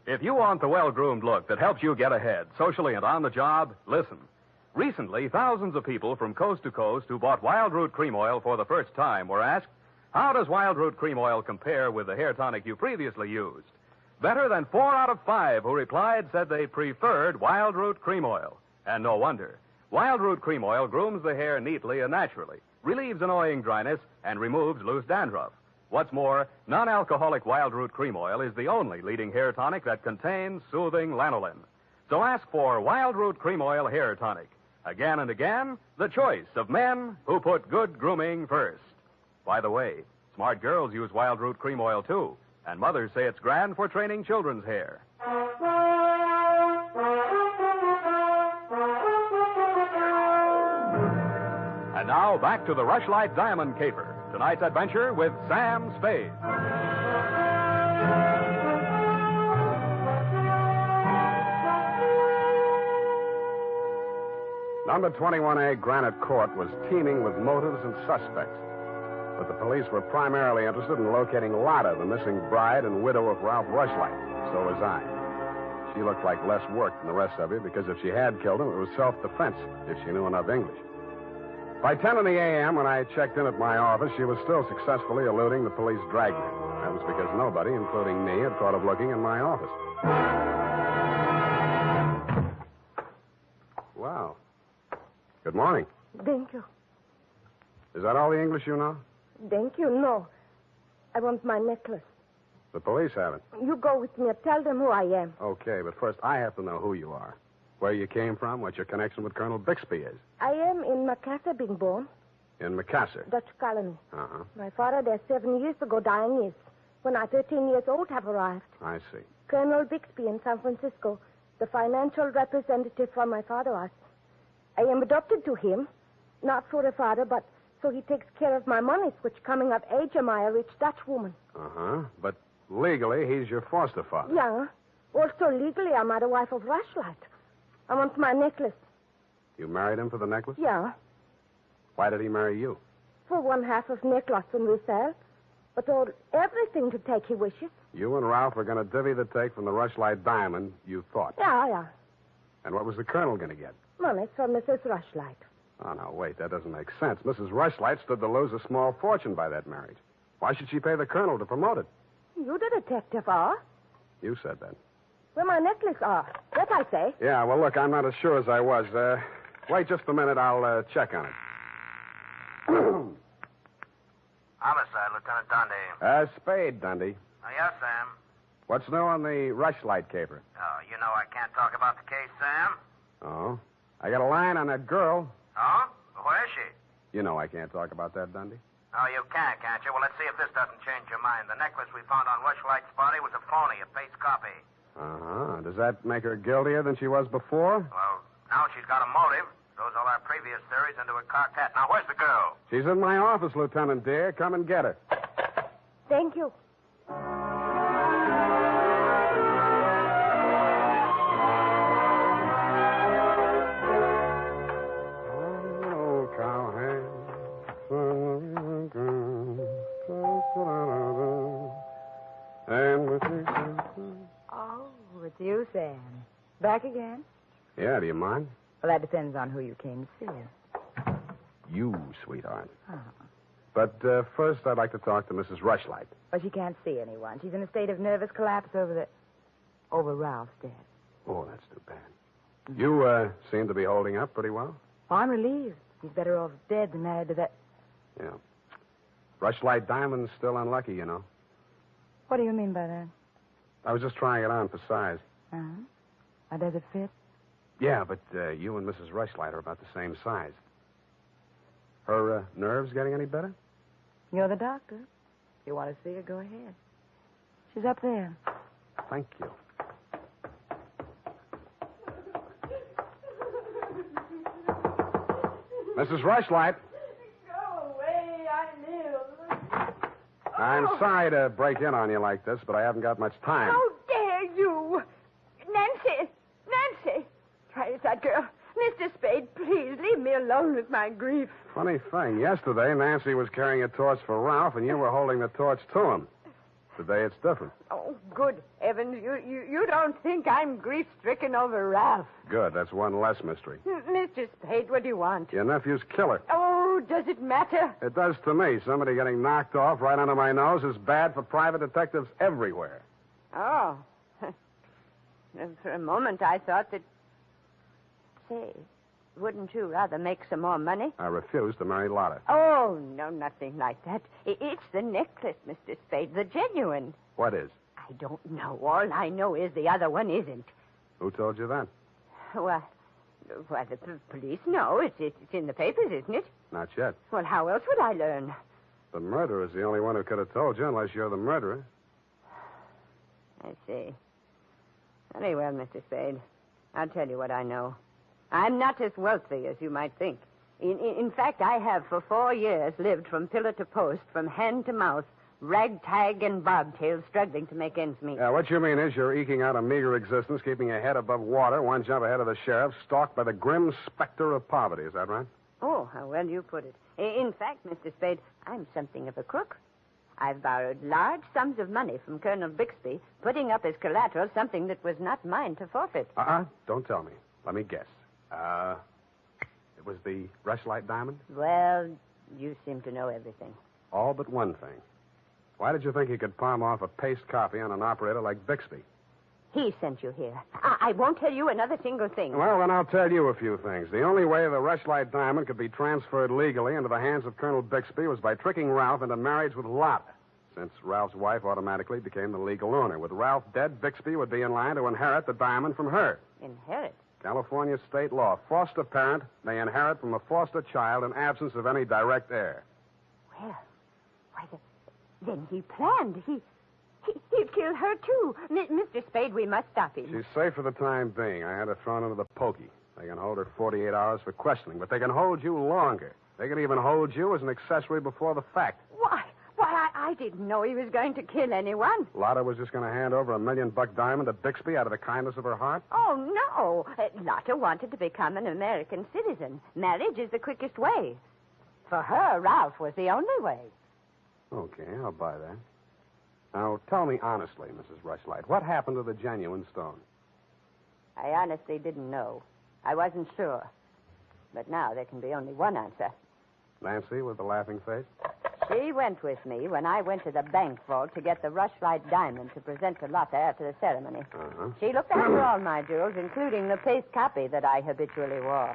If you want the well-groomed look that helps you get ahead, socially and on the job, listen. Recently, thousands of people from coast to coast who bought Wild Root Cream Oil for the first time were asked, how does Wild Root Cream Oil compare with the hair tonic you previously used? Better than 4 out of 5 who replied said they preferred Wild Root Cream Oil. And no wonder. Wild Root Cream Oil grooms the hair neatly and naturally, relieves annoying dryness, and removes loose dandruff. What's more, non-alcoholic Wild Root Cream Oil is the only leading hair tonic that contains soothing lanolin. So ask for Wild Root Cream Oil Hair Tonic. Again and again, the choice of men who put good grooming first. By the way, smart girls use Wild Root Cream Oil, too, and mothers say it's grand for training children's hair. now back to the Rushlight Diamond Caper. Tonight's adventure with Sam Spade. Number 21A Granite Court was teeming with motives and suspects. But the police were primarily interested in locating Lotta, the missing bride and widow of Ralph Rushlight. So was I. She looked like less work than the rest of you because if she had killed him, it was self-defense, if she knew enough English. By 10 in the a.m., when I checked in at my office, she was still successfully eluding the police dragnet. That was because nobody, including me, had thought of looking in my office. Wow. Good morning. Thank you. Is that all the English you know? Thank you. No. I want my necklace. The police have it. You go with me. Tell them who I am. Okay, but first I have to know who you are. Where you came from, what your connection with Colonel Bixby is. I am in Macassar being born. In Macassar? Dutch colony. Uh-huh. My father there 7 years ago dying is. When I 13 years old have arrived. I see. Colonel Bixby in San Francisco, the financial representative for my father was. I am adopted to him, not for a father, but so he takes care of my monies, which coming of age am I a rich Dutch woman. Uh-huh. But legally, he's your foster father. Yeah. Also legally, I'm the wife of Rushlight. I want my necklace. You married him for the necklace? Yeah. Why did he marry you? For one half of necklace and resell. But all everything to take he wishes. You and Ralph were going to divvy the take from the Rushlight diamond, you thought. Yeah. And what was the colonel going to get? Money from Mrs. Rushlight. Oh, no, wait, that doesn't make sense. Mrs. Rushlight stood to lose a small fortune by that marriage. Why should she pay the colonel to promote it? You the detective are. You said that. Where my necklace are. That I say. Yeah, well, look, I'm not as sure as I was. Wait just a minute. I'll check on it. Homicide, Lieutenant Dundee. Spade, Dundee. Oh, yes, Sam. What's new on the Rushlight caper? Oh, you know I can't talk about the case, Sam. Oh? I got a line on that girl. Oh? Where is she? You know I can't talk about that, Dundee. Oh, you can't you? Well, let's see if this doesn't change your mind. The necklace we found on Rushlight's body was a phony, a paste copy. Uh-huh. Does that make her guiltier than she was before? Well, now she's got a motive. Throws all our previous theories into a cocked hat. Now, where's the girl? She's in my office, Lieutenant dear. Come and get her. Thank you. Oh, it's you, Sam. Back again? Yeah, do you mind? Well, that depends on who you came to see. You, sweetheart. Oh. But first, I'd like to talk to Mrs. Rushlight. Well, she can't see anyone. She's in a state of nervous collapse over Ralph's death. Oh, that's too bad. You seem to be holding up pretty well. Oh, I'm relieved. He's better off dead than married to that. Yeah. Rushlight Diamond's still unlucky, you know. What do you mean by that? I was just trying it on for size. Uh-huh. How does it fit? Yeah, but you and Mrs. Rushlight are about the same size. Her nerves getting any better? You're the doctor. If you want to see her, go ahead. She's up there. Thank you. Mrs. Rushlight. Go away, I live. I'm sorry to break in on you like this, but I haven't got much time. How dare you? Nancy! Try it, that girl. Mr. Spade, please, leave me alone with my grief. Funny thing, yesterday Nancy was carrying a torch for Ralph, and you were holding the torch to him. Today it's different. Oh, good heavens. You don't think I'm grief-stricken over Ralph. Good, that's one less mystery. Mr. Spade, what do you want? Your nephew's killer. Oh, does it matter? It does to me. Somebody getting knocked off right under my nose is bad for private detectives everywhere. Oh. For a moment, I thought that... Say, wouldn't you rather make some more money? I refuse to marry Lotta. Oh, no, nothing like that. It's the necklace, Mr. Spade, the genuine. What is? I don't know. All I know is the other one isn't. Who told you that? Well, the police know. It's in the papers, isn't it? Not yet. Well, how else would I learn? The murderer's the only one who could have told you, unless you're the murderer. I see. Very well, Mr. Spade. I'll tell you what I know. I'm not as wealthy as you might think. In fact, I have for 4 years lived from pillar to post, from hand to mouth, ragtag and bobtail, struggling to make ends meet. Yeah, what you mean is you're eking out a meager existence, keeping your head above water, one jump ahead of the sheriff, stalked by the grim specter of poverty. Is that right? Oh, how well you put it. In fact, Mr. Spade, I'm something of a crook. I've borrowed large sums of money from Colonel Bixby, putting up as collateral something that was not mine to forfeit. Don't tell me. Let me guess. It was the Rushlight diamond? Well, you seem to know everything. All but one thing. Why did you think you could palm off a paste copy on an operator like Bixby? He sent you here. I won't tell you another single thing. Well, then I'll tell you a few things. The only way the Rushlight diamond could be transferred legally into the hands of Colonel Bixby was by tricking Ralph into marriage with Lotta, since Ralph's wife automatically became the legal owner. With Ralph dead, Bixby would be in line to inherit the diamond from her. Inherit? California state law. Foster parent may inherit from a foster child in absence of any direct heir. Well, then he planned. He'd kill her, too. Mr. Spade, we must stop him. She's safe for the time being. I had her thrown into the pokey. They can hold her 48 hours for questioning, but they can hold you longer. They can even hold you as an accessory before the fact. Why, I didn't know he was going to kill anyone. Lotta was just going to hand over $1 million diamond to Bixby out of the kindness of her heart? Oh, no. Lotta wanted to become an American citizen. Marriage is the quickest way. For her, Ralph was the only way. Okay, I'll buy that. Now, tell me honestly, Mrs. Rushlight, what happened to the genuine stone? I honestly didn't know. I wasn't sure. But now there can be only one answer. Nancy with the laughing face? She went with me when I went to the bank vault to get the Rushlight diamond to present to Lotta after the ceremony. Uh-huh. She looked after all my jewels, including the paste copy that I habitually wore.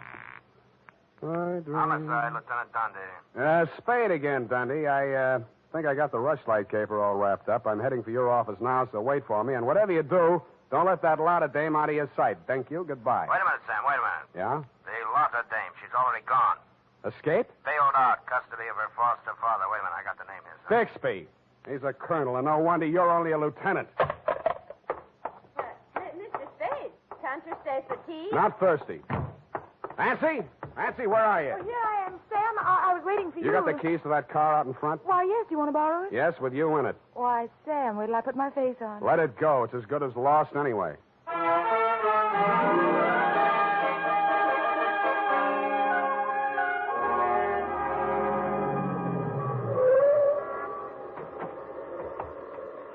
Homicide, Lieutenant Dundee. Spade again, Dundee. I think I got the Rushlight caper all wrapped up. I'm heading for your office now, so wait for me. And whatever you do, don't let that Lotta dame out of your sight. Thank you. Goodbye. Wait a minute, Sam. Wait a minute. Yeah? The Lotta dame, she's already gone. Escape? Bailed out, custody of her foster father. Wait a minute, I got the name here, sir. Bixby. He's a colonel, and no wonder you're only a lieutenant. Mr. Spade, can't you stay for tea? Not thirsty. Nancy? Nancy, where are you? Oh, here I am, Sam. I was waiting for you. You got the keys to that car out in front? Why, yes. You want to borrow it? Yes, with you in it. Why, Sam, wait till I put my face on. Let it go. It's as good as lost anyway.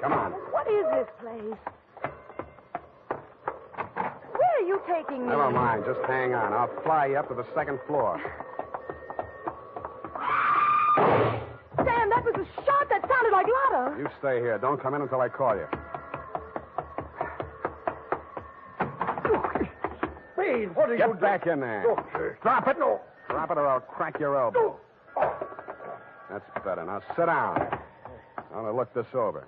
Come on. What is this place? Where are you taking me? Never mind. Just hang on. I'll fly you up to the second floor. Sam, that was a shot that sounded like Lotta. You stay here. Don't come in until I call you. Spade, what are you doing? Get back in there. Drop it. No. Drop it or I'll crack your elbow. That's better. Now sit down. I want to look this over.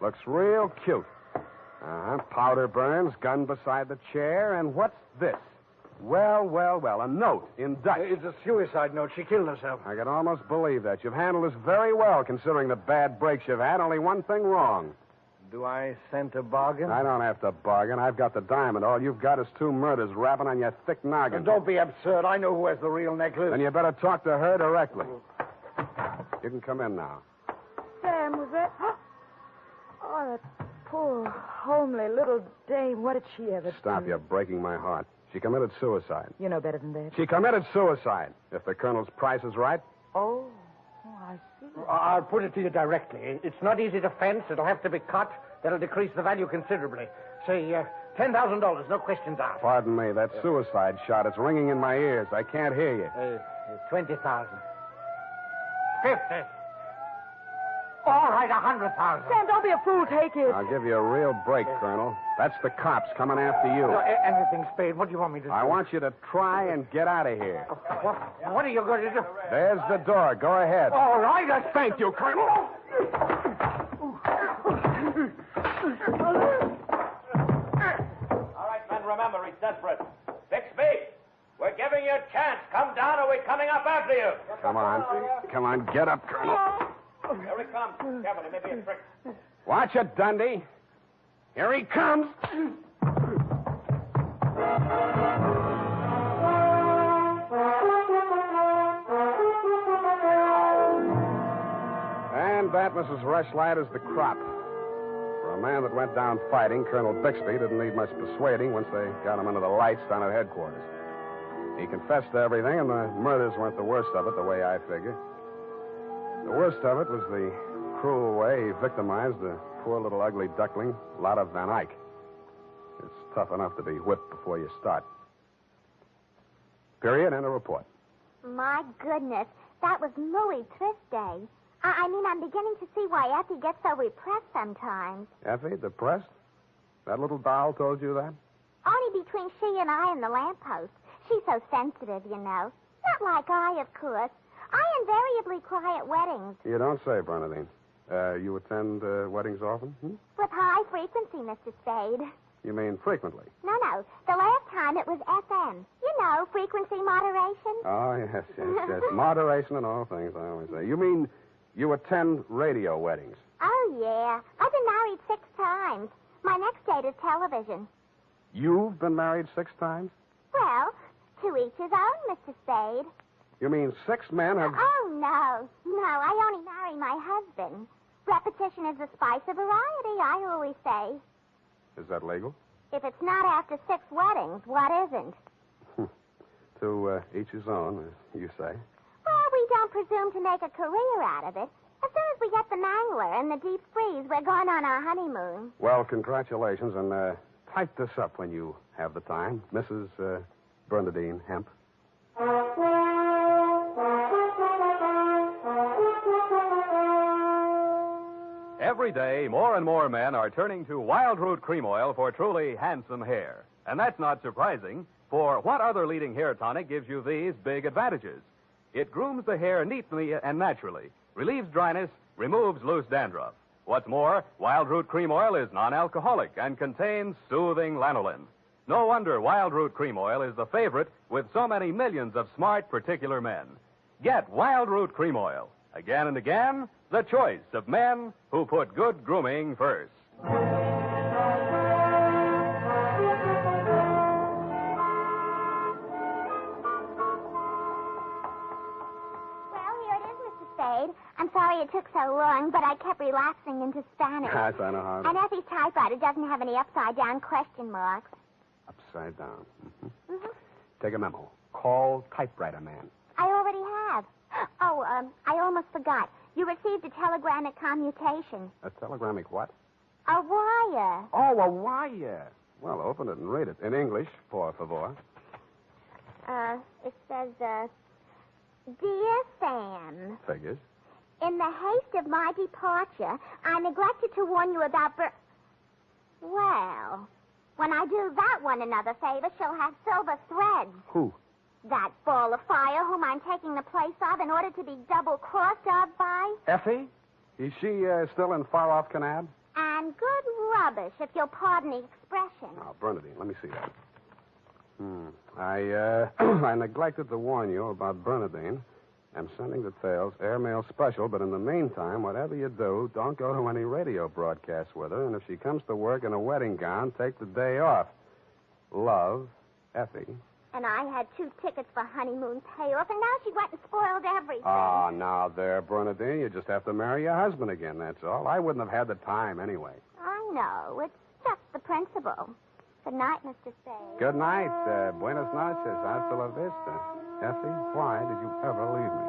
Looks real cute. Powder burns, gun beside the chair, and what's this? Well, a note in Dutch. It's a suicide note. She killed herself. I can almost believe that. You've handled this very well, considering the bad breaks you've had. Only one thing wrong. Do I scent a bargain? I don't have to bargain. I've got the diamond. All you've got is 2 murders rapping on your thick noggin. And don't be absurd. I know who has the real necklace. Then you better talk to her directly. You can come in now. Sam, was that... Oh, that poor, homely little dame. What did she ever do? Stop, you're breaking my heart. She committed suicide. You know better than that. She committed suicide. If the colonel's price is right. Oh, I see. I'll put it to you directly. It's not easy to fence. It'll have to be cut. That'll decrease the value considerably. Say, $10,000, no questions asked. Pardon me, that suicide shot. It's ringing in my ears. I can't hear you. 20,000. 50. All right, 100,000. Sam, don't be a fool. Take it. I'll give you a real break, Colonel. That's the cops coming after you. Anything, Spade. What do you want me to do? I want you to try and get out of here. What are you going to do? There's the door. Go ahead. All right. Thank you, Colonel. All right, men, remember, he's desperate. Bixby, we're giving you a chance. Come down or we're coming up after you. Come on. Get up, Colonel. Here he comes. Careful, he may be a trick. Watch it, Dundee. Here he comes. about Mrs. Rushlight is the crop. For a man that went down fighting, Colonel Bixby didn't need much persuading once they got him under the lights down at headquarters. He confessed to everything, and the murders weren't the worst of it, the way I figure. The worst of it was the cruel way he victimized the poor little ugly duckling, Lotta Van Eyck. It's tough enough to be whipped before you start. Period. End of report. My goodness, that was Louis Thrift Day. I mean, I'm beginning to see why Effie gets so repressed sometimes. Effie, depressed? That little doll told you that? Only between she and I and the lamppost. She's so sensitive, you know. Not like I, of course. I invariably cry at weddings. You don't say, Bernadine. You attend weddings often? With high frequency, Mr. Spade. You mean frequently? No. The last time it was FM. You know, frequency moderation. Oh, yes. Moderation in all things, I always say. You mean you attend radio weddings? Oh, yeah. I've been married 6 times. My next date is television. You've been married 6 times? Well, to each his own, Mr. Spade. You mean 6 men have... Oh, no. No, I only marry my husband. Repetition is the spice of variety, I always say. Is that legal? If it's not after 6 weddings, what isn't? To each his own, as you say. Well, we don't presume to make a career out of it. As soon as we get the mangler and the deep freeze, we're going on our honeymoon. Well, congratulations, and type this up when you have the time. Mrs. Bernadine Hemp. Every day, more and more men are turning to Wild Root Cream Oil for truly handsome hair. And that's not surprising, for what other leading hair tonic gives you these big advantages? It grooms the hair neatly and naturally, relieves dryness, removes loose dandruff. What's more, Wild Root Cream Oil is non-alcoholic and contains soothing lanolin. No wonder Wild Root Cream Oil is the favorite with so many millions of smart, particular men. Get Wild Root Cream Oil. Again and again, the choice of men who put good grooming first. I'm sorry it took so long, but I kept relapsing into Spanish. Yes, I know how. And Effie's typewriter doesn't have any upside-down question marks. Upside down. Mm-hmm. Take a memo. Call typewriter man. I already have. Oh, I almost forgot. You received a telegramic commutation. A telegramic what? A wire. Oh, a wire. Well, open it and read it. In English, por favor. It says, Dear Sam. Figures. In the haste of my departure, I neglected to warn you about Well, when I do that one another favor, she'll have silver threads. Who? That ball of fire whom I'm taking the place of in order to be double-crossed of by. Effie? Is she still in far-off Canab? And good rubbish, if you'll pardon the expression. Now, Bernadine, let me see that. I neglected to warn you about Bernadine. I'm sending details, airmail special, but in the meantime, whatever you do, don't go to any radio broadcasts with her, and if she comes to work in a wedding gown, take the day off. Love, Effie. And I had 2 tickets for honeymoon payoff, and now she went and spoiled everything. Ah, now there, Bernadine, you just have to marry your husband again, that's all. I wouldn't have had the time anyway. I know. It's just the principle. Good night, Mr. Spade. Good night. Buenas noches. Hasta la vista. Effie, why did you ever leave me?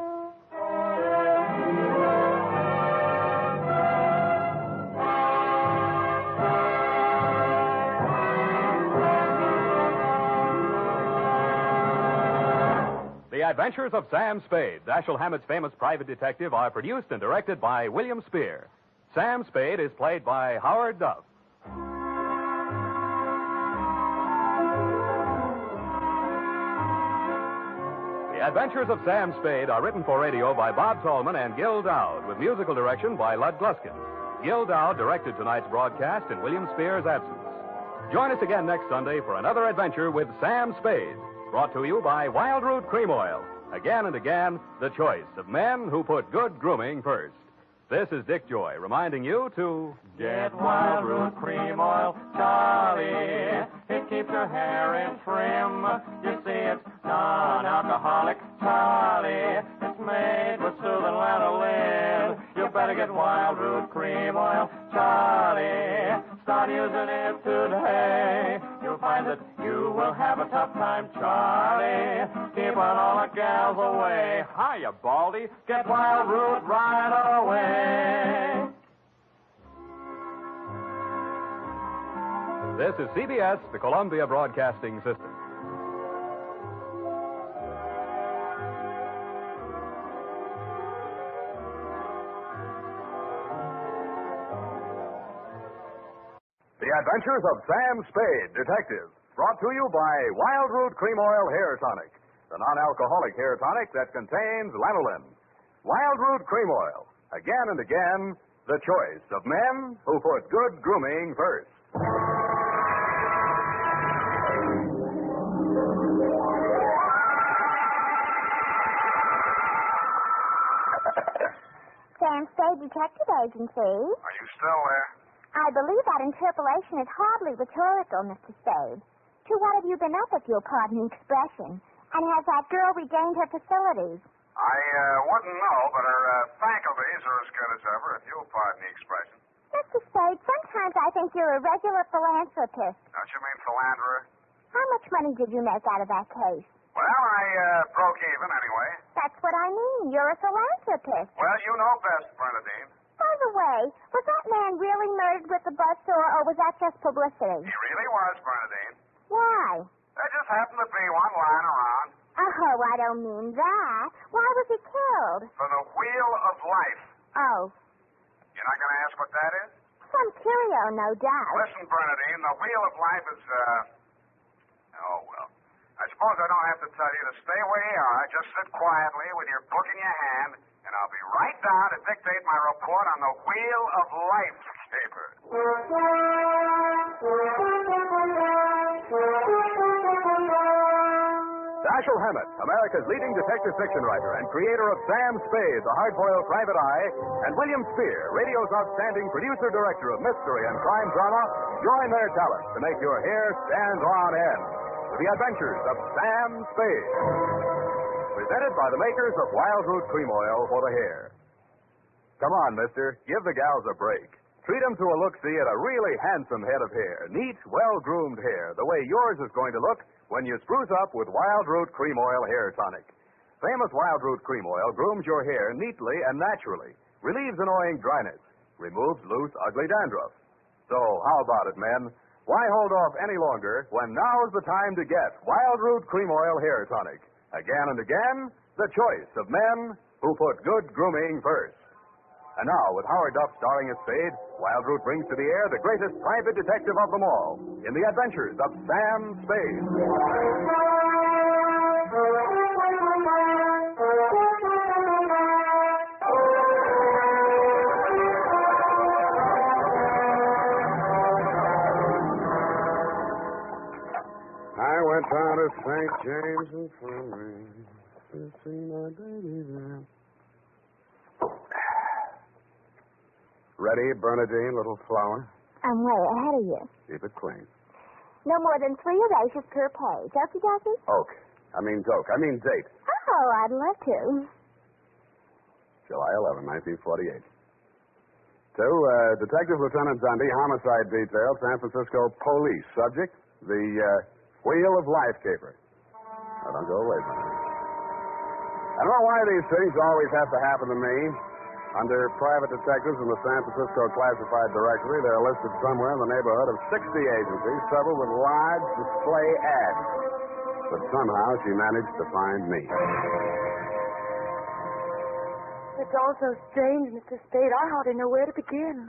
The Adventures of Sam Spade, Dashiell Hammett's famous private detective, are produced and directed by William Spear. Sam Spade is played by Howard Duff. The Adventures of Sam Spade are written for radio by Bob Tallman and Gil Dowd, with musical direction by Lud Gluskin. Gil Dowd directed tonight's broadcast in William Spear's absence. Join us again next Sunday for another adventure with Sam Spade, brought to you by Wild Root Cream Oil. Again and again, the choice of men who put good grooming first. This is Dick Joy reminding you to get Wild Root Cream Oil, Charlie. It keeps your hair in trim. You see, it's non-alcoholic, Charlie. It's made with soothing lanolin. You better get Wild Root Cream Oil. Charlie, start using it today. You'll find that you will have a tough time, Charlie. Keep on all the gals away. Hiya, Baldy. Get Wild Root right away. This is CBS, the Columbia Broadcasting System. The Adventures of Sam Spade, Detective, brought to you by Wild Root Cream Oil Hair Tonic, the non-alcoholic hair tonic that contains lanolin. Wild Root Cream Oil, again and again, the choice of men who put good grooming first. Sam Spade Detective Agency. Are you still there? I believe that interpolation is hardly rhetorical, Mr. Spade. To what have you been up, if you'll pardon the expression? And has that girl regained her facilities? I wouldn't know, but her faculties are as good as ever, if you'll pardon the expression. Mr. Spade, sometimes I think you're a regular philanthropist. Don't you mean philanderer? How much money did you make out of that case? Well, I broke even anyway. That's what I mean. You're a philanthropist. Well, you know best, Bernadine. By the way, was that man really murdered with the buzzsaw, or was that just publicity? He really was, Bernadine. Why? There just happened to be one lying around. Oh, I don't mean that. Why was he killed? For the Wheel of Life. Oh, You're not going to ask what that is? some curio, no doubt. Listen, Bernadine, the Wheel of Life is, oh, well. I suppose I don't have to tell you to stay where you are. Just sit quietly with your book in your hand, and I'll be right down to dictate my report on the Wheel of Life caper. Dashiell Hammett, America's leading detective fiction writer and creator of Sam Spade, the hard-boiled private eye, and William Spear, radio's outstanding producer-director of mystery and crime drama, join their talents to make your hair stand on end with the Adventures of Sam Spade. Presented by the makers of Wild Root Cream Oil for the hair. Come on, mister. Give the gals a break. Treat them to a look-see at a really handsome head of hair. Neat, well-groomed hair, the way yours is going to look when you spruce up with Wild Root Cream Oil Hair Tonic. Famous Wild Root Cream Oil grooms your hair neatly and naturally, relieves annoying dryness, removes loose, ugly dandruff. So, how about it, men? Why hold off any longer when now's the time to get Wild Root Cream Oil Hair Tonic? Again and again, the choice of men who put good grooming first. And now, with Howard Duff starring as Spade, Wild Root brings to the air the greatest private detective of them all in the Adventures of Sam Spade. I went down to St. James and Infirmary to see my baby there. Ready, Bernadine, little flower? I'm way ahead of you. Keep it clean. No more than 3 erasures per page. Okie dokie? Doke. I mean date. Oh, I'd love to. July 11, 1948. To Detective Lieutenant Dundee, Homicide Detail, San Francisco Police. Subject, the Wheel of Life caper. Now, don't go away, Bernadine. I don't know why these things always have to happen to me. Under private detectives in the San Francisco Classified Directory, they're listed somewhere in the neighborhood of 60 agencies, several with large display ads. But somehow she managed to find me. It's all so strange, Mr. Spade. I hardly know where to begin.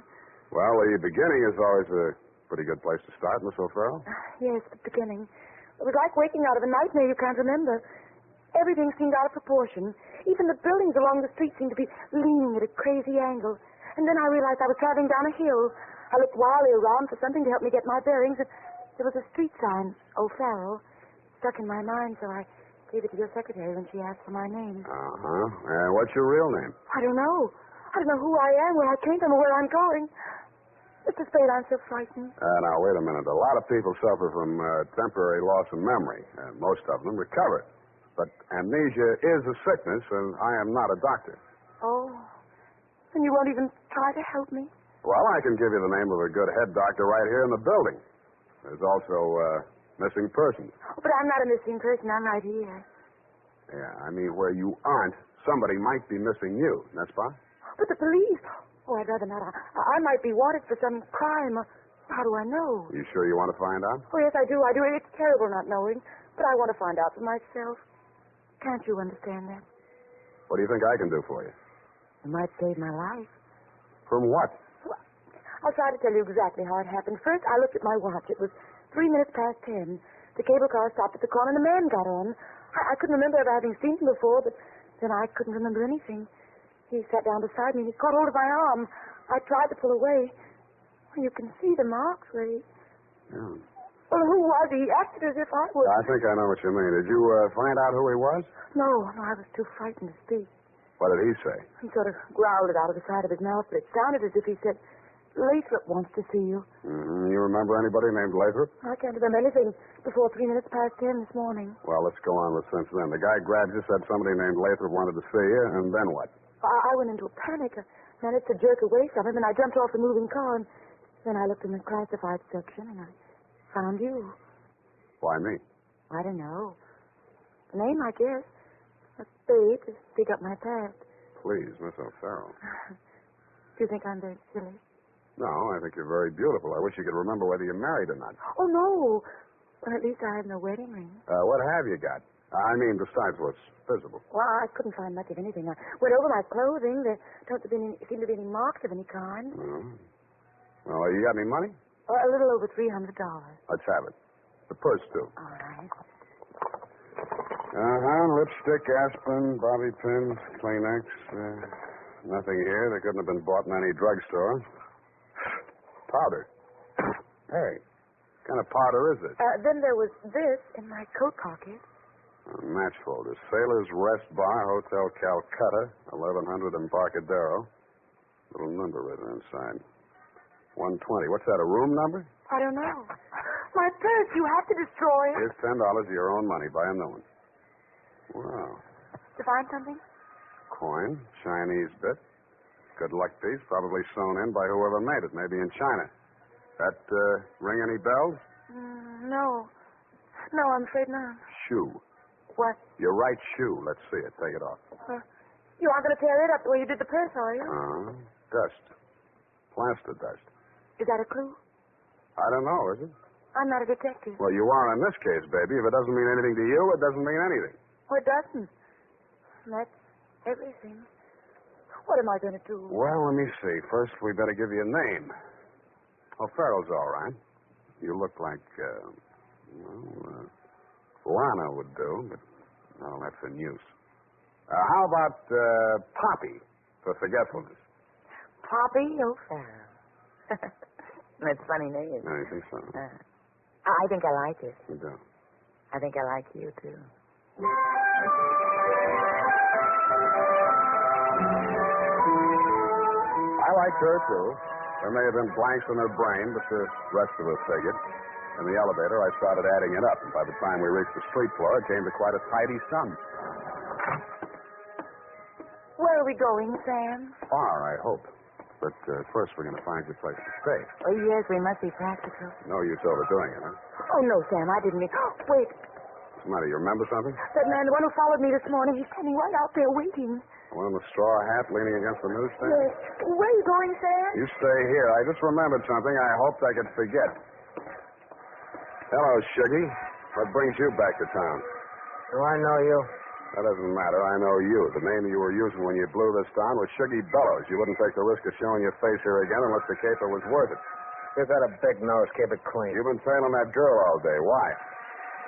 Well, the beginning is always a pretty good place to start, Miss O'Farrell. Yes, the beginning. It was like waking out of a nightmare you can't remember. Everything seemed out of proportion. Even the buildings along the street seemed to be leaning at a crazy angle. And then I realized I was traveling down a hill. I looked wildly around for something to help me get my bearings. There was a street sign, O'Farrell, stuck in my mind, so I gave it to your secretary when she asked for my name. Uh-huh. And what's your real name? I don't know. I don't know who I am, where I came from, or where I'm going. Mr. Spade, I'm so frightened. Now, wait a minute. A lot of people suffer from temporary loss of memory, and most of them recover it. But amnesia is a sickness, and I am not a doctor. Oh. And you won't even try to help me? Well, I can give you the name of a good head doctor right here in the building. There's also missing persons. Oh, but I'm not a missing person. I'm right here. Yeah, I mean, where you aren't, somebody might be missing you, n'est-ce pas? But the police. Oh, I'd rather not. I might be wanted for some crime. How do I know? You sure you want to find out? Oh, yes, I do. It's terrible not knowing. But I want to find out for myself. Can't you understand that? What do you think I can do for you? It might save my life. From what? Well, I'll try to tell you exactly how it happened. First, I looked at my watch. It was 3 minutes past 10. The cable car stopped at the corner and a man got on. I couldn't remember ever having seen him before, but then I couldn't remember anything. He sat down beside me and he caught hold of my arm. I tried to pull away. Well, you can see the marks, Ray. Yeah. Well, who was he? He acted as if I was. I think I know what you mean. Did you find out who he was? No, I was too frightened to speak. What did he say? He sort of growled it out of the side of his mouth, but it sounded as if he said, Lathrop wants to see you. Mm-hmm. You remember anybody named Lathrop? I can't remember anything before 3 minutes past 10 this morning. Well, let's go on with since then. The guy grabbed you, said somebody named Lathrop wanted to see you, and then what? I went into a panic. I managed to jerk away from him, and I jumped off the moving car, and then I looked in the classified section, and I found you. Why me? I don't know. The name, I guess. A spade to dig up my past. Please, Miss O'Farrell. Do you think I'm very silly? No, I think you're very beautiful. I wish you could remember whether you're married or not. Oh, no. Well, at least I have no wedding ring. What have you got? I mean, besides what's visible. Well, I couldn't find much of anything. I went over my clothing. There don't seem to be any marks of any kind. Oh. Well, you got any money? A little over $300. Let's have it. The purse, too. All right. Lipstick, aspirin, bobby pins, Kleenex. Nothing here. They couldn't have been bought in any drugstore. Powder. Hey, what kind of powder is it? Then there was this in my coat pocket. Match folder. Sailor's Rest Bar, Hotel Calcutta, 1100 Embarcadero. Little number written inside. 120. What's that, a room number? I don't know. My purse, you have to destroy it. Here's $10 of your own money. Buy a new one. Wow. Did you find something? Coin, Chinese bit. Good luck piece, probably sewn in by whoever made it, maybe in China. That ring any bells? No. No, I'm afraid not. Shoe. What? Your right shoe. Let's see it. Take it off. You aren't going to tear it up the way you did the purse, are you? Dust. Plaster dust. Is that a clue? I don't know, is it? I'm not a detective. Well, you are in this case, baby. If it doesn't mean anything to you, it doesn't mean anything. Well, it doesn't. That's everything. What am I going to do? Well, let me see. First, we better give you a name. O'Farrell's all right. You look like, Lana would do, but no, that's in use. How about Poppy for forgetfulness? Poppy O'Farrell. That's a funny name. I think so. I think I like it. You do? I think I like you, too. I liked her, too. There may have been blanks in her brain, but the rest of us figured. In the elevator, I started adding it up, and by the time we reached the street floor, it came to quite a tidy sum. Where are we going, Sam? Far, I hope. But first, we're going to find you a place to stay. Oh, yes, we must be practical. No use overdoing it, huh? Oh, no, Sam, I didn't mean... Wait. What's the matter? You remember something? That man, the one who followed me this morning, he's standing right out there waiting. The one in the straw hat leaning against the newsstand? Yes. Where are you going, Sam? You stay here. I just remembered something I hoped I could forget. Hello, Shuggy. What brings you back to town? Do I know you? That doesn't matter. I know you. The name you were using when you blew this down was Shuggy Bellows. You wouldn't take the risk of showing your face here again unless the caper was worth it. You've got a big nose. Keep it clean. You've been trailing that girl all day. Why?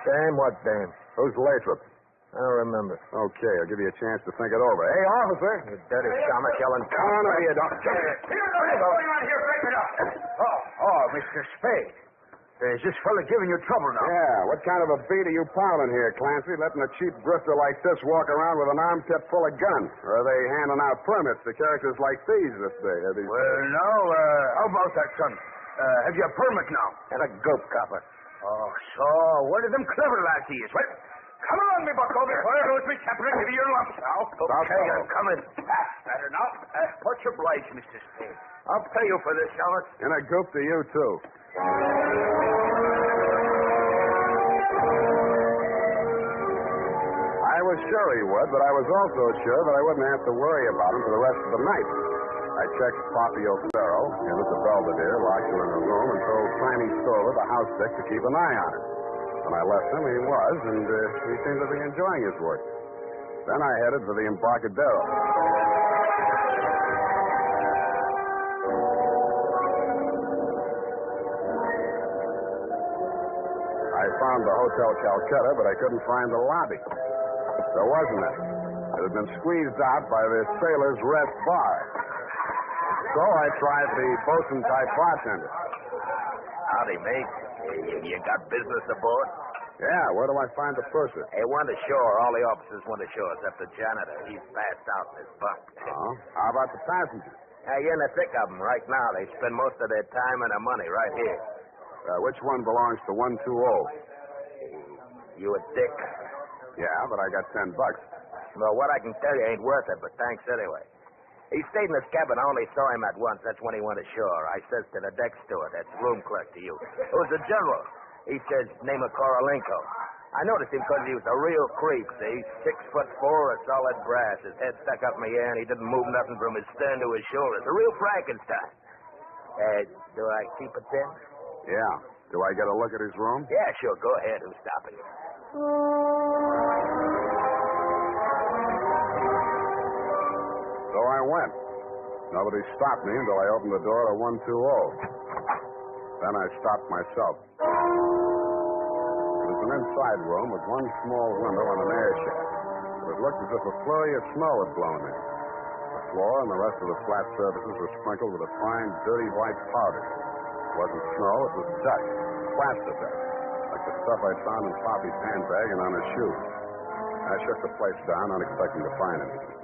Dame? What dame? Who's Lathrop? I don't remember. Okay, I'll give you a chance to think it over. Hey, officer! You dirty shamus yelling. No, you don't. What's going on here? Break it up. Oh, Mr. Spade. Is this fella giving you trouble now? Yeah, what kind of a beat are you pounding here, Clancy? Letting a cheap grifter like this walk around with an arm tip full of guns? Or are they handing out permits to characters like these this day? Well, no, how about that, son? Have you a permit now? And a goat copper. Oh, so what are them clever lads he is? Well, Come along, me bucko, before there goes me captain. Give you your lump now. Okay, I'm coming. That enough? What's your oblige, Mr. Spade? I'll pay you for this, Hammett. And a goop to you, too. I was sure he would, but I was also sure that I wouldn't have to worry about him for the rest of the night. I checked Poppy O'Farrell in at the Belvedere, locked her in her room, and told Tiny Stover, the house dick, to keep an eye on her. When I left him, he was, and he seemed to be enjoying his work. Then I headed for the Embarcadero. I found the Hotel Calcutta, but I couldn't find the lobby. There wasn't any. It had been squeezed out by the Sailor's Rest Bar. So I tried the bosun-type bartender. Howdy, mate. You got business aboard? Yeah, where do I find the purser? Hey, went ashore. All the officers went ashore except the janitor. He's passed out in his bunk. Oh, how about the passengers? Hey, you're in the thick of them right now. They spend most of their time and their money right here. Which one belongs to 120? You a dick? Yeah, but I got $10. Well, what I can tell you ain't worth it, but thanks anyway. He stayed in his cabin. I only saw him at once. That's when he went ashore. I says to the deck steward, that's room clerk to you. It was the general. He says, name of Korolenko. I noticed him because he was a real creep, see? 6'4", of solid brass. His head stuck up in the air, and he didn't move nothing from his stern to his shoulders. A real Frankenstein. Do I keep it then? Yeah. Do I get a look at his room? Yeah, sure. Go ahead. Who's stopping you? So I went. Nobody stopped me until I opened the door to 120. Then I stopped myself. It was an inside room with one small window and an air shaft. It looked as if a flurry of snow had blown in. The floor and the rest of the flat surfaces were sprinkled with a fine, dirty white powder. It wasn't snow, it was dust, plaster dust, like the stuff I found in Poppy's handbag and on her shoes. I shook the place down, not expecting to find anything.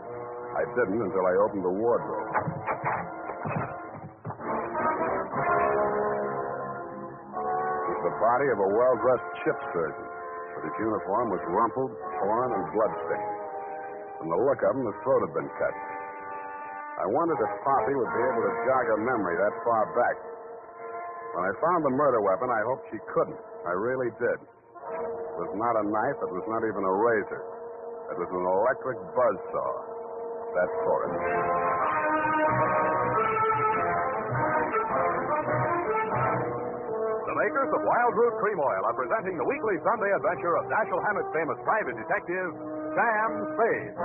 I didn't until I opened the wardrobe. It was the body of a well-dressed ship surgeon, but his uniform was rumpled, torn, and bloodstained. From the look of him, the throat had been cut. I wondered if Poppy would be able to jog her memory that far back. When I found the murder weapon, I hoped she couldn't. I really did. It was not a knife. It was not even a razor. It was an electric buzzsaw. That's for it. The makers of Wild Root Cream Oil are presenting the weekly Sunday adventure of Dashiell Hammett's famous private detective, Sam Spade.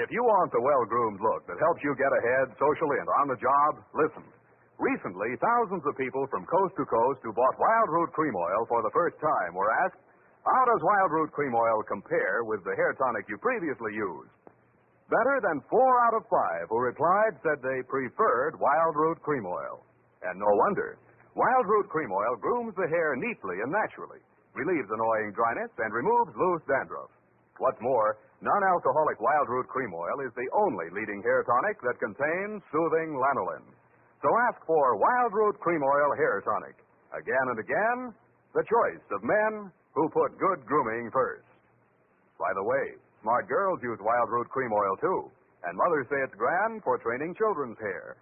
If you want the well-groomed look that helps you get ahead socially and on the job, listen. Recently, thousands of people from coast to coast who bought Wild Root Cream Oil for the first time were asked, how does Wild Root Cream Oil compare with the hair tonic you previously used? Better than 4 out of 5 who replied said they preferred Wild Root Cream Oil. And no wonder. Wild Root Cream Oil grooms the hair neatly and naturally, relieves annoying dryness, and removes loose dandruff. What's more, non-alcoholic Wild Root Cream Oil is the only leading hair tonic that contains soothing lanolin. So ask for Wild Root Cream Oil Hair Tonic. Again and again, the choice of men who put good grooming first. By the way, smart girls use Wild Root Cream Oil, too. And mothers say it's grand for training children's hair.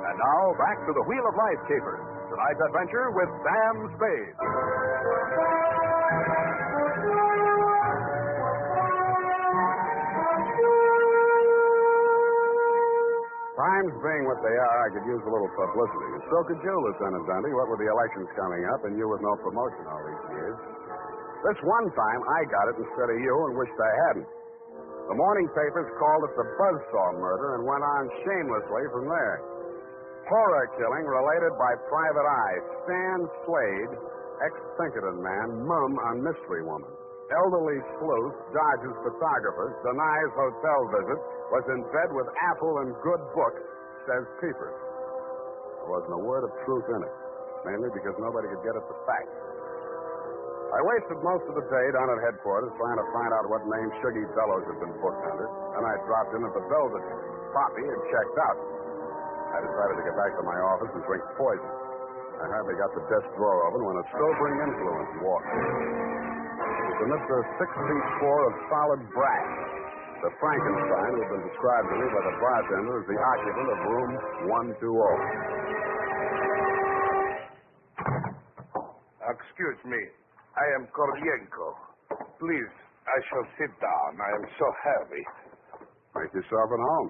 And now, back to the Wheel of Life capers. Tonight's adventure with Sam Spade. Times being what they are, I could use a little publicity. And so could you, Lieutenant Dundee, what with the elections coming up and you with no promotion all these years. This one time, I got it instead of you and wished I hadn't. The morning papers called it the Buzzsaw murder and went on shamelessly from there. Horror killing related by Private Eye. Stan Slade, ex-Pinkerton man, mum on mystery woman. Elderly sleuth, dodges photographers, denies hotel visit, was in bed with apple and good book, says Peepers. There wasn't a word of truth in it, mainly because nobody could get at the facts. I wasted most of the day down at headquarters trying to find out what name Shuggy Bellows had been booked under. Then I dropped in at the Velvet Poppy and checked out. I decided to get back to my office and drink poison. I hardly got the desk drawer open when a sobering influence walked in. It was a Mr. 6'4" of solid brass, the Frankenstein who had been described to me by the bartender as the occupant of room 120. Excuse me. I am Koryenko. Please, I shall sit down. I am so heavy. Make yourself at home.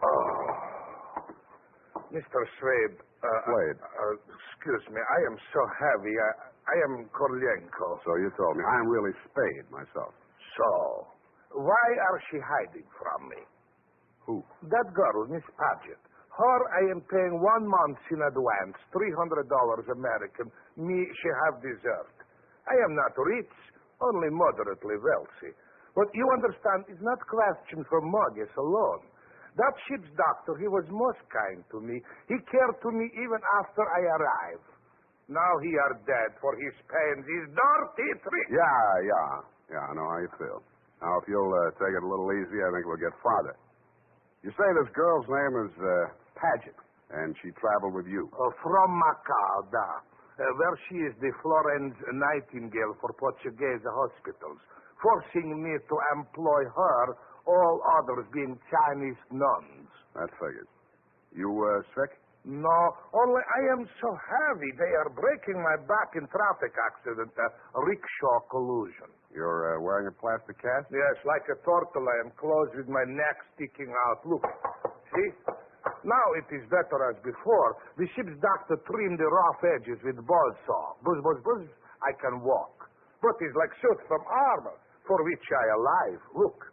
Oh. Mr. Spade. Spade. Excuse me. I am so heavy. I am Koryenko. So you told me. I'm really Spade myself. So, why are she hiding from me? Who? That girl, Miss Paget. Her I am paying 1 month in advance, $300 American. Me, she have deserved. I am not rich, only moderately wealthy. But you understand, it's not question for mortgage alone. That ship's doctor, he was most kind to me. He cared to me even after I arrived. Now he are dead for his pains, his dirty trick. Yeah, I know how you feel. Now, if you'll take it a little easy, I think we'll get farther. You say this girl's name is Paget, and she traveled with you. From Macau, where she is the Florence Nightingale for Portuguese hospitals, forcing me to employ her, all others being Chinese nuns. That figures. You sick? No, only I am so heavy. They are breaking my back in traffic accident, rickshaw collusion. You're wearing a plastic cast? Yes, like a turtle. I am closed with my neck sticking out. Look, see? Now it is better as before. The ship's doctor trimmed the rough edges with buzzsaw. Buzz, buzz, buzz, I can walk. But it's like suit from armor, for which I alive. Look.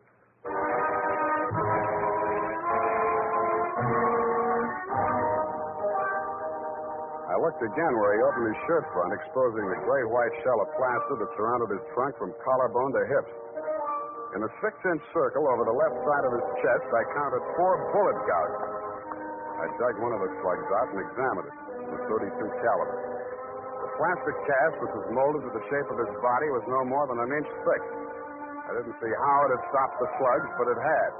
I looked again where he opened his shirt front, exposing the gray-white shell of plaster that surrounded his trunk from collarbone to hips. In a 6-inch circle over the left side of his chest, I counted 4 bullet gouges. I dug one of the slugs out and examined it. It was .32 caliber. The plastic cast, which was molded to the shape of his body, was no more than 1 inch thick. I didn't see how it had stopped the slugs, but it had.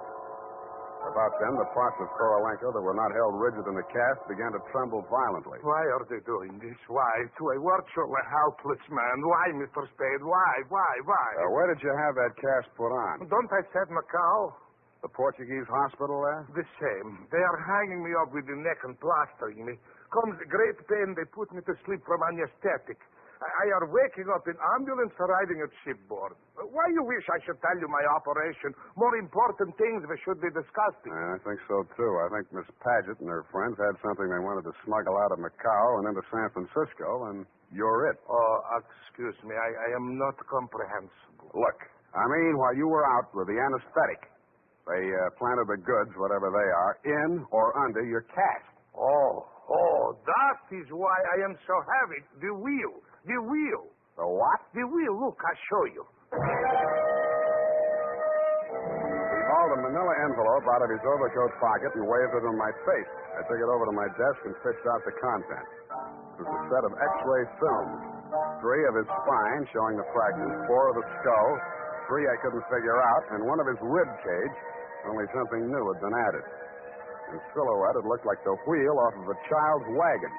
About then, the parts of Korolenko that were not held rigid in the cast began to tremble violently. Why are they doing this? Why? To a virtually helpless man. Why, Mr. Spade? Why? Where did you have that cast put on? Don't I said Macau? The Portuguese hospital there? The same. They are hanging me up with the neck and plastering me. Comes great pain, they put me to sleep from anesthetic. I are waking up in ambulance arriving at shipboard. Why you wish I should tell you my operation? More important things we should be discussing. I think so, too. I think Miss Paget and her friends had something they wanted to smuggle out of Macau and into San Francisco, and you're it. Oh, excuse me. I am not comprehensible. Look, I mean, while you were out with the anesthetic, they planted the goods, whatever they are, in or under your cast. Oh, that is why I am so heavy. The wheel. The what? The wheel. Look, I show you. He hauled a manila envelope out of his overcoat pocket and waved it in my face. I took it over to my desk and fished out the contents. It was a set of X-ray films. 3 of his spine, showing the fractures, 4 of the skull, 3 I couldn't figure out, and 1 of his rib cage, only something new had been added. In silhouette, it looked like the wheel off of a child's wagon.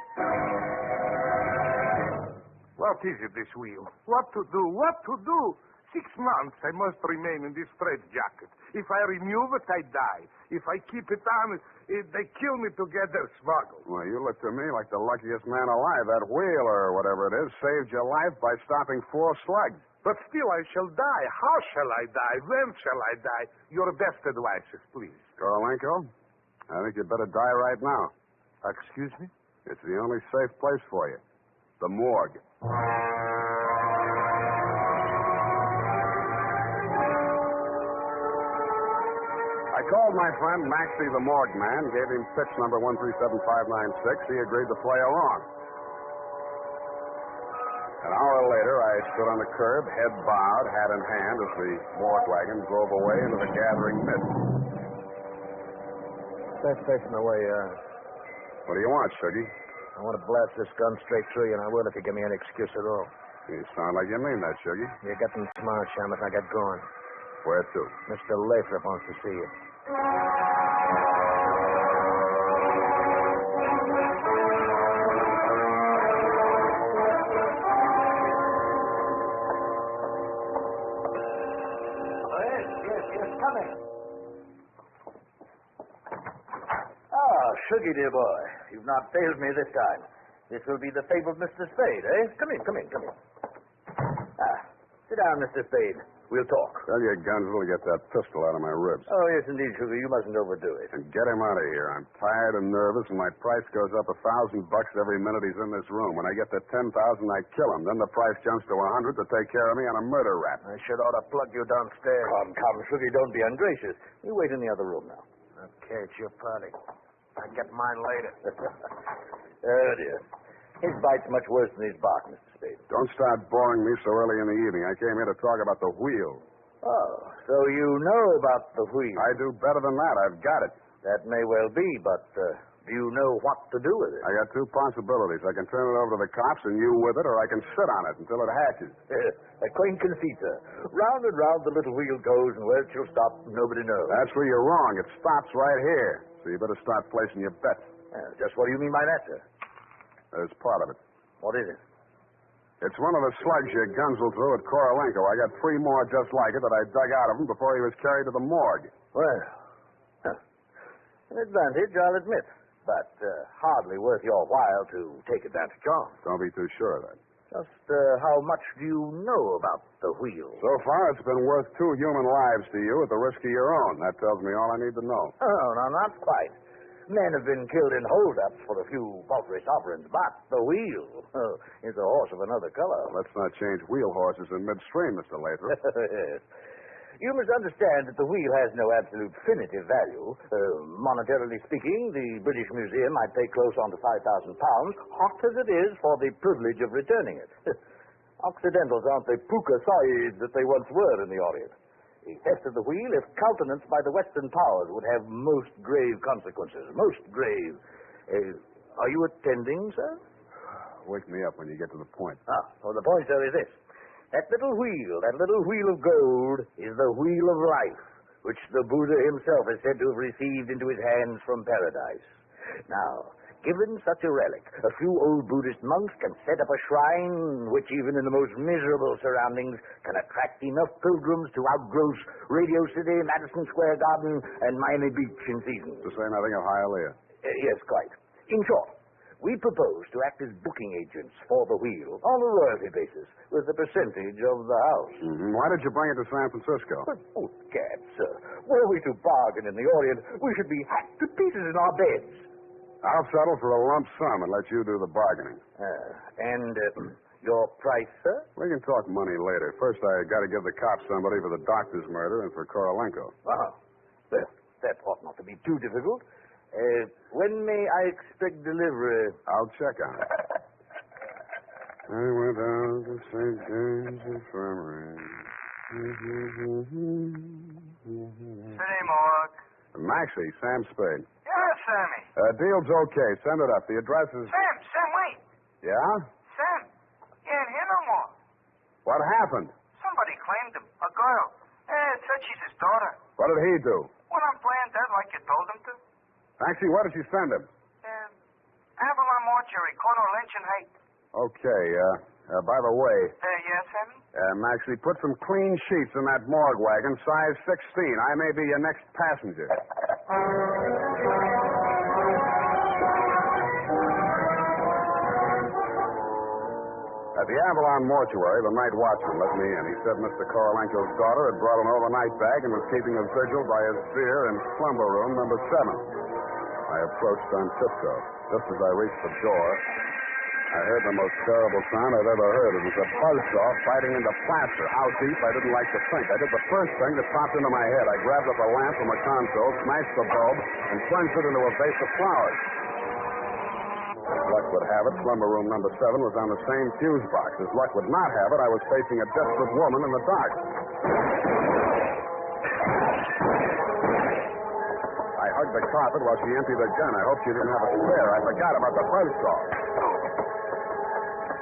What is it, this wheel? What to do? 6 months I must remain in this straitjacket. If I remove it, I die. If I keep it on, they kill me to get their smuggle. Well, you look to me like the luckiest man alive. That wheel, or whatever it is, saved your life by stopping 4 slugs. But still, I shall die. How shall I die? When shall I die? Your best advices, please. Korolenko, I think you'd better die right now. Excuse me? It's the only safe place for you. The morgue. I called my friend Maxie the morgue man, gave him pitch number 137596. He agreed to play along. An hour later, I stood on the curb, head bowed, hat in hand, as the morgue wagon drove away into the gathering mist. That station away, What do you want, Shuggy? I want to blast this gun straight through you, and I will if you give me any excuse at all. You sound like you mean that, Shuggy. You're getting smart, Shamus. I got going. Where to? Mr. Lathrop wants to see you. Yes, come in. Shuggy, dear boy, you've not failed me this time. This will be the fabled Mr. Spade, eh? Come in. Sit down, Mr. Spade. We'll talk. Tell your Gunsel to get that pistol out of my ribs. Oh, yes, indeed, Sugar. You mustn't overdo it. And get him out of here. I'm tired and nervous, and my price goes up $1,000 every minute he's in this room. When I get to 10,000, I kill him. Then the price jumps to 100 to take care of me on a murder rap. I should ought to plug you downstairs. Come, Sugar, don't be ungracious. You wait in the other room now. Okay, it's your party. I'll get mine later. Oh, dear. His bite's much worse than his bark, Mr. Spade. Don't start boring me so early in the evening. I came here to talk about the wheel. Oh, so you know about the wheel? I do better than that. I've got it. That may well be, but do you know what to do with it? I got two possibilities. I can turn it over to the cops and you with it, or I can sit on it until it hatches. A quaint conceit, sir. Round and round the little wheel goes, and where it shall stop, nobody knows. That's where you're wrong. It stops right here. So you better start placing your bets. Just what do you mean by that, sir? There's part of it. What is it? It's one of the slugs your Gunsel threw at Korolenko. I got 3 more just like it that I dug out of him before he was carried to the morgue. Well, an advantage, I'll admit, but hardly worth your while to take advantage of. Don't be too sure of that. Just how much do you know about the wheel? So far, it's been worth 2 human lives to you at the risk of your own. That tells me all I need to know. Oh, no, not quite. Men have been killed in holdups for a few paltry sovereigns, but the wheel is a horse of another color. Let's not change wheel horses in midstream, Mr. Lathrop. Yes. You must understand that the wheel has no absolute definitive value. Monetarily speaking, the British Museum might pay close on to £5,000, hot as it is for the privilege of returning it. Occidentals aren't the puka sahibs that they once were in the Orient. The theft of the wheel, if countenanced by the Western powers, would have most grave consequences. Most grave. Are you attending, sir? Wake me up when you get to the point. Well, the point, sir, is this. That little wheel of gold, is the wheel of life, which the Buddha himself is said to have received into his hands from paradise. Now, given such a relic, a few old Buddhist monks can set up a shrine which, even in the most miserable surroundings, can attract enough pilgrims to outgross Radio City, Madison Square Garden, and Miami Beach in season. To say nothing of Hialeah. Yes, quite. In short, we propose to act as booking agents for the wheel on a royalty basis with a percentage of the house. Mm-hmm. Why did you bring it to San Francisco? Oh, gad, sir. Were we to bargain in the Orient, we should be hacked to pieces in our beds. I'll settle for a lump sum and let you do the bargaining. Your price, sir? We can talk money later. First, I got to give the cops somebody for the doctor's murder and for Korolenko. Well, that ought not to be too difficult. When may I expect delivery? I'll check on it. I went out to St. James Infirmary. City morgue. Maxie, Sam Spade. Yeah, Sammy. Deal's okay. Send it up. The address is... Sam, wait. Yeah? Sam, you ain't here no more. What happened? Somebody claimed him. A girl. Said she's his daughter. What did he do? Went on playing dead like you told him to. Maxie, where did you send him? Avalon Mortuary, corner Lynch and Haight. Okay, by the way... Yes, Sammy? Maxie, put some clean sheets in that morgue wagon, size 16. I may be your next passenger. At the Avalon Mortuary, the night watchman let me in. He said Mr. Korolenko's daughter had brought an overnight bag and was keeping a vigil by his bier in slumber room number 7. I approached on tiptoe. Just as I reached the door, I heard the most terrible sound I've ever heard. It was a buzzsaw fighting into plaster. How deep, I didn't like to think. I did the first thing that popped into my head. I grabbed up a lamp from a console, smashed the bulb, and plunged it into a vase of flowers. As luck would have it, slumber room number 7 was on the same fuse box. As luck would not have it, I was facing a desperate woman in the dark. I hugged the carpet while she emptied her gun. I hope she didn't have a spare. I forgot about the buzzsaw.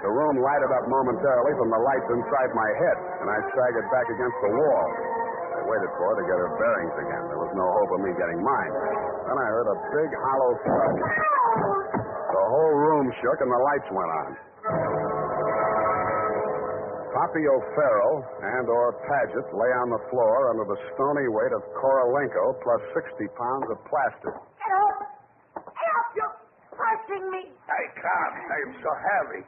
The room lighted up momentarily from the lights inside my head, and I staggered back against the wall. I waited for her to get her bearings again. There was no hope of me getting mine. Then I heard a big, hollow thud. The whole room shook, and the lights went on. Poppy O'Farrell and/or Paget lay on the floor under the stony weight of Korolenko plus 60 pounds of plaster. Help! Help! You're crushing me. I can't. I'm so heavy.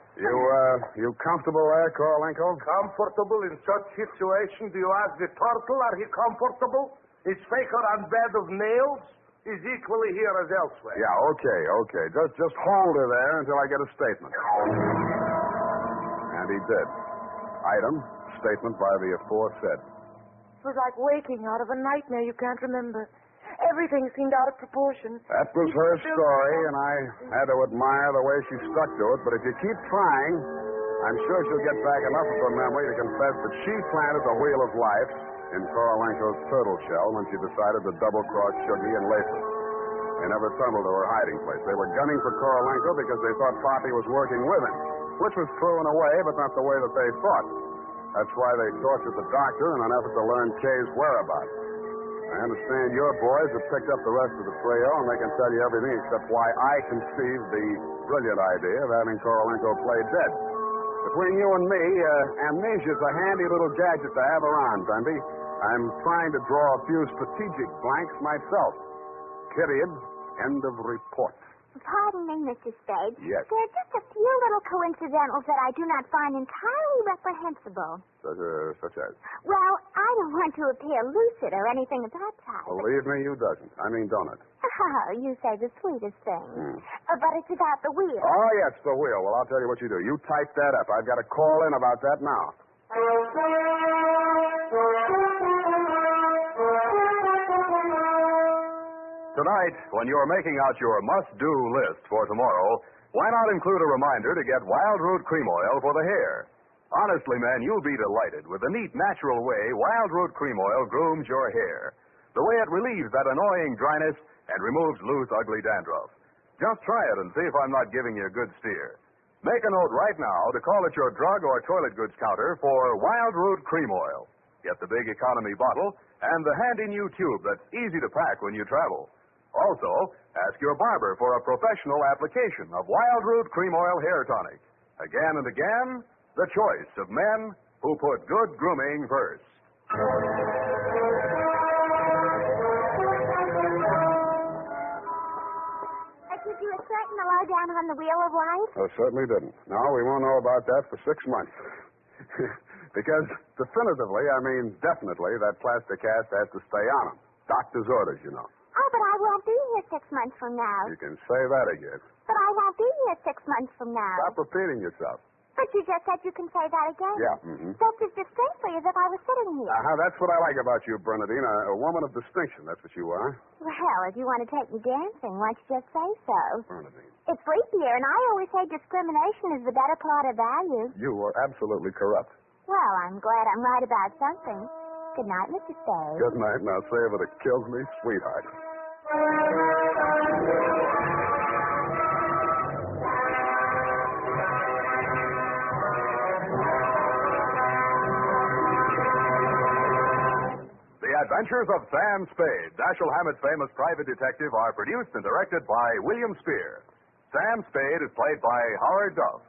You comfortable there, Korolenko? Comfortable in such situation? Do you ask the turtle? Are he comfortable? Is Faker on bed of nails? He's equally here as elsewhere. Yeah, okay. Just hold her there until I get a statement. And he did. Item, statement by the aforesaid. It was like waking out of a nightmare you can't remember. Everything seemed out of proportion. That was her story, and I had to admire the way she stuck to it. But if you keep trying, I'm sure she'll get back enough of her memory to confess that she planted the wheel of life in Korolenko's turtle shell when she decided to double-cross Shuggy and Latham. They never tumbled to her hiding place. They were gunning for Korolenko because they thought Poppy was working with him, which was true in a way, but not the way that they thought. That's why they tortured the doctor in an effort to learn Kay's whereabouts. I understand your boys have picked up the rest of the trio, and they can tell you everything except why I conceived the brilliant idea of having Korolenko play dead. Between you and me, amnesia's a handy little gadget to have around, Dunby. I'm trying to draw a few strategic blanks myself. Period. End of report. Pardon me, Mr. Spade. Yes. There are just a few little coincidentals that I do not find entirely reprehensible. Such as? Well, I don't want to appear lucid or anything of that type. Believe me, you doesn't. I mean, don't it? Oh, you say the sweetest thing. But it's about the wheel. Oh, yes, the wheel. Well, I'll tell you what you do. You type that up. I've got to call in about that now. Tonight, when you're making out your must-do list for tomorrow, why not include a reminder to get Wild Root Cream Oil for the hair? Honestly, man, you'll be delighted with the neat, natural way Wild Root Cream Oil grooms your hair. The way it relieves that annoying dryness and removes loose, ugly dandruff. Just try it and see if I'm not giving you a good steer. Make a note right now to call at your drug or toilet goods counter for Wild Root Cream Oil. Get the big economy bottle and the handy new tube that's easy to pack when you travel. Also, ask your barber for a professional application of Wild Root Cream Oil Hair Tonic. Again and again, the choice of men who put good grooming first. Did you assert the lowdown on the wheel of life? I certainly didn't. No, we won't know about that for 6 months. Because definitively, I mean definitely, that plaster cast has to stay on him. Doctor's orders, you know. Oh, but I won't be here 6 months from now. You can say that again. But I won't be here 6 months from now. Stop repeating yourself. But you just said you can say that again. Yeah, That's as distinctly as if I was sitting here. That's what I like about you, Bernadine. A woman of distinction. That's what you are. Well, if you want to take me dancing, why don't you just say so? Bernadine. It's leap year, and I always say discrimination is the better part of value. You are absolutely corrupt. Well, I'm glad I'm right about something. Good night, Mr. Spade. Good night. Now say if it kills me, sweetheart. The Adventures of Sam Spade, Dashiell Hammett's famous private detective, are produced and directed by William Spear. Sam Spade is played by Howard Duff.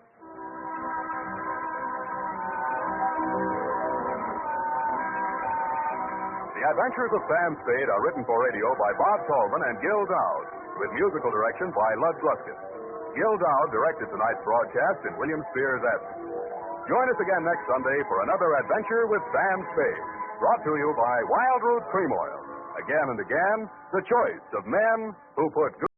The Adventures of Sam Spade are written for radio by Bob Tallman and Gil Dowd, with musical direction by Lud Gluskin. Gil Dowd directed tonight's broadcast in William Spear's absence. Join us again next Sunday for another adventure with Sam Spade, brought to you by Wild Root Cream Oil. Again and again, the choice of men who put good